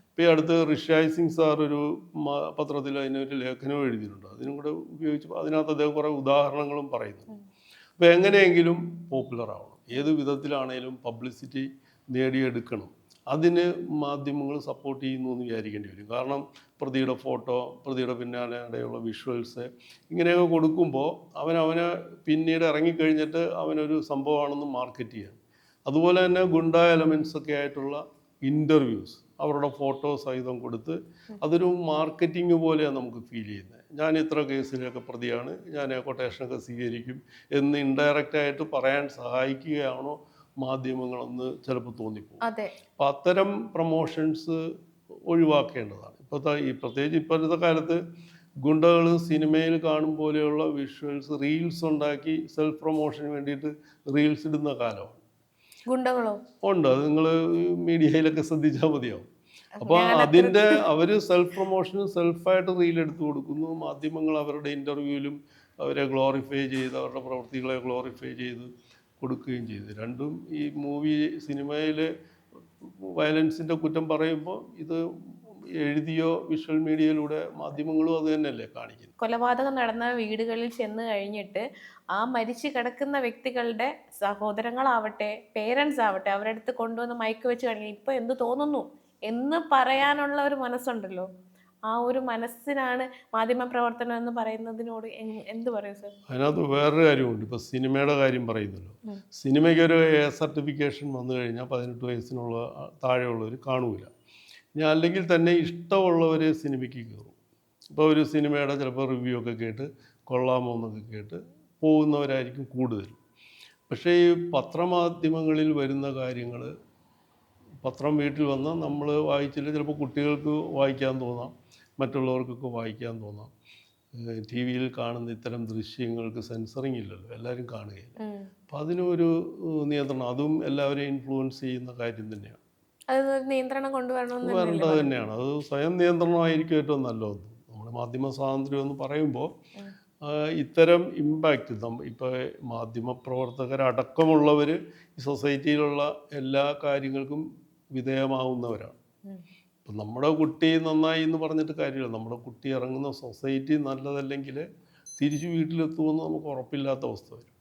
ഇപ്പോൾ ഈ അടുത്ത് ഋഷായ് സിംഗ് സാർ ഒരു പത്രത്തിൽ അതിനൊരു ലേഖനം എഴുതിയിട്ടുണ്ട്. അതിനും കൂടെ ഉപയോഗിച്ച് അതിനകത്ത് അദ്ദേഹം കുറേ ഉദാഹരണങ്ങളും പറയുന്നുണ്ട്. അപ്പോൾ എങ്ങനെയെങ്കിലും പോപ്പുലറാവണം, ഏത് വിധത്തിലാണേലും പബ്ലിസിറ്റി നേടിയെടുക്കണം. അതിന് മാധ്യമങ്ങൾ സപ്പോർട്ട് ചെയ്യുന്നു എന്ന് വിചാരിക്കേണ്ടി വരും. കാരണം പ്രതിയുടെ ഫോട്ടോ, പ്രതിയുടെ പിന്നാലെയുള്ള വിഷ്വൽസ് ഇങ്ങനെയൊക്കെ കൊടുക്കുമ്പോൾ അവനെ പിന്നീട് ഇറങ്ങിക്കഴിഞ്ഞിട്ട് അവനൊരു സംഭവമാണെന്ന് മാർക്കറ്റ് ചെയ്യാൻ. അതുപോലെ തന്നെ ഗുണ്ട എലമെൻറ്റ്സ് ഒക്കെ ആയിട്ടുള്ള ഇൻ്റർവ്യൂസ് അവരുടെ ഫോട്ടോ സഹിതം കൊടുത്ത് അതൊരു മാർക്കറ്റിംഗ് പോലെയാണ് നമുക്ക് ഫീൽ ചെയ്യുന്നത്. ഞാൻ ഇത്ര കേസിലൊക്കെ പ്രതിയാണ്, ഞാൻ കൊട്ടേഷനൊക്കെ സ്വീകരിക്കും എന്ന് ഇൻഡയറക്റ്റായിട്ട് പറയാൻ സഹായിക്കുകയാണോ മാധ്യമങ്ങളെന്ന് ചിലപ്പോൾ തോന്നിപ്പോകും. അപ്പം അത്തരം പ്രൊമോഷൻസ് ഒഴിവാക്കേണ്ടതാണ്. പ്രത്യേകിച്ച് ഇപ്പോഴത്തെ കാലത്ത് ഗുണ്ടകൾ സിനിമയിൽ കാണും പോലെയുള്ള വിഷ്വൽസ് റീൽസ് ഉണ്ടാക്കി സെൽഫ് പ്രൊമോഷന് വേണ്ടിയിട്ട് റീൽസ് ഇടുന്ന കാലമാണ്. ഗുണ്ടകളോ ഉണ്ട്, അത് നിങ്ങൾ മീഡിയയിലൊക്കെ ശ്രദ്ധിച്ചാൽ മതിയാവും. അപ്പോൾ അവർ സെൽഫ് പ്രൊമോഷന് സെൽഫായിട്ട് റീൽ എടുത്തു കൊടുക്കുന്നു. മാധ്യമങ്ങൾ അവരുടെ ഇൻ്റർവ്യൂവിലും അവരെ ഗ്ലോറിഫൈ ചെയ്ത് അവരുടെ പ്രവൃത്തികളെ ഗ്ലോറിഫൈ ചെയ്ത് കൊടുക്കുകയും ചെയ്തു. രണ്ടും ഈ സിനിമയിൽ വയലൻസിൻ്റെ കുറ്റം പറയുമ്പോൾ ഇത് എഴുതിയോ വിഷ്വൽ മീഡിയയിലൂടെ മാധ്യമങ്ങളും അത് തന്നെയല്ലേ കാണിക്കുന്നത്. കൊലപാതകം നടന്ന വീടുകളിൽ ചെന്ന് കഴിഞ്ഞിട്ട് ആ മരിച്ചു കിടക്കുന്ന വ്യക്തികളുടെ സഹോദരങ്ങളാവട്ടെ പേരൻസ് ആവട്ടെ അവരുടെ അടുത്ത് കൊണ്ടുവന്ന് മയക്ക് വെച്ച് കഴിഞ്ഞാൽ ഇപ്പൊ എന്ത് തോന്നുന്നു എന്ന് പറയാനുള്ള ഒരു മനസ്സുണ്ടല്ലോ, ആ ഒരു മനസ്സിനാണ് മാധ്യമ പ്രവർത്തനം എന്ന് പറയുന്നതിനോട് എന്ത് പറയും സർ? അതിനകത്ത് വേറൊരു കാര്യമുണ്ട്. ഇപ്പോൾ സിനിമയുടെ കാര്യം പറയുന്നല്ലോ, സിനിമയ്ക്ക് ഒരു സർട്ടിഫിക്കേഷൻ വന്നു കഴിഞ്ഞാൽ 18 വയസ്സിനുള്ള താഴെയുള്ളവർ കാണൂല. ഇനി അല്ലെങ്കിൽ തന്നെ ഇഷ്ടമുള്ളവർ സിനിമയ്ക്ക് കയറും. ഇപ്പോൾ ഒരു സിനിമയുടെ ചിലപ്പോൾ റിവ്യൂ ഒക്കെ കേട്ട് കൊള്ളാമോ എന്നൊക്കെ കേട്ട് പോകുന്നവരായിരിക്കും കൂടുതൽ. പക്ഷേ ഈ പത്രമാധ്യമങ്ങളിൽ വരുന്ന കാര്യങ്ങൾ, പത്രം വീട്ടിൽ വന്ന് നമ്മൾ വായിച്ചില്ല, ചിലപ്പോൾ കുട്ടികൾക്ക് വായിക്കാൻ തോന്നാം, മറ്റുള്ളവർക്കൊക്കെ വായിക്കാൻ തോന്നാം. ടി വിയിൽ കാണുന്ന ഇത്തരം ദൃശ്യങ്ങൾക്ക് സെൻസറിങ് ഇല്ലല്ലോ, എല്ലാവരും കാണുകയില്ല. അപ്പം അതിനൊരു നിയന്ത്രണം, അതും എല്ലാവരെയും ഇൻഫ്ലുവൻസ് ചെയ്യുന്ന കാര്യം തന്നെയാണ്. നിയന്ത്രണം വരേണ്ടത് തന്നെയാണ്. അത് സ്വയം നിയന്ത്രണമായിരിക്കും ഏറ്റവും നല്ലത്. നമ്മൾ മാധ്യമ സ്വാതന്ത്ര്യം എന്ന് പറയുമ്പോൾ ഇത്തരം ഇമ്പാക്റ്റ് ഇപ്പോൾ മാധ്യമപ്രവർത്തകരടക്കമുള്ളവർ ഈ സൊസൈറ്റിയിലുള്ള എല്ലാ കാര്യങ്ങൾക്കും വിധേയമാവുന്നവരാണ്. ഇപ്പം നമ്മുടെ കുട്ടി നന്നായി എന്ന് പറഞ്ഞിട്ട് കാര്യമില്ല. നമ്മുടെ കുട്ടി ഇറങ്ങുന്ന സൊസൈറ്റി നല്ലതല്ലെങ്കിൽ തിരിച്ച് വീട്ടിലെത്തുമെന്ന് നമുക്ക് ഉറപ്പില്ലാത്ത അവസ്ഥ വരും.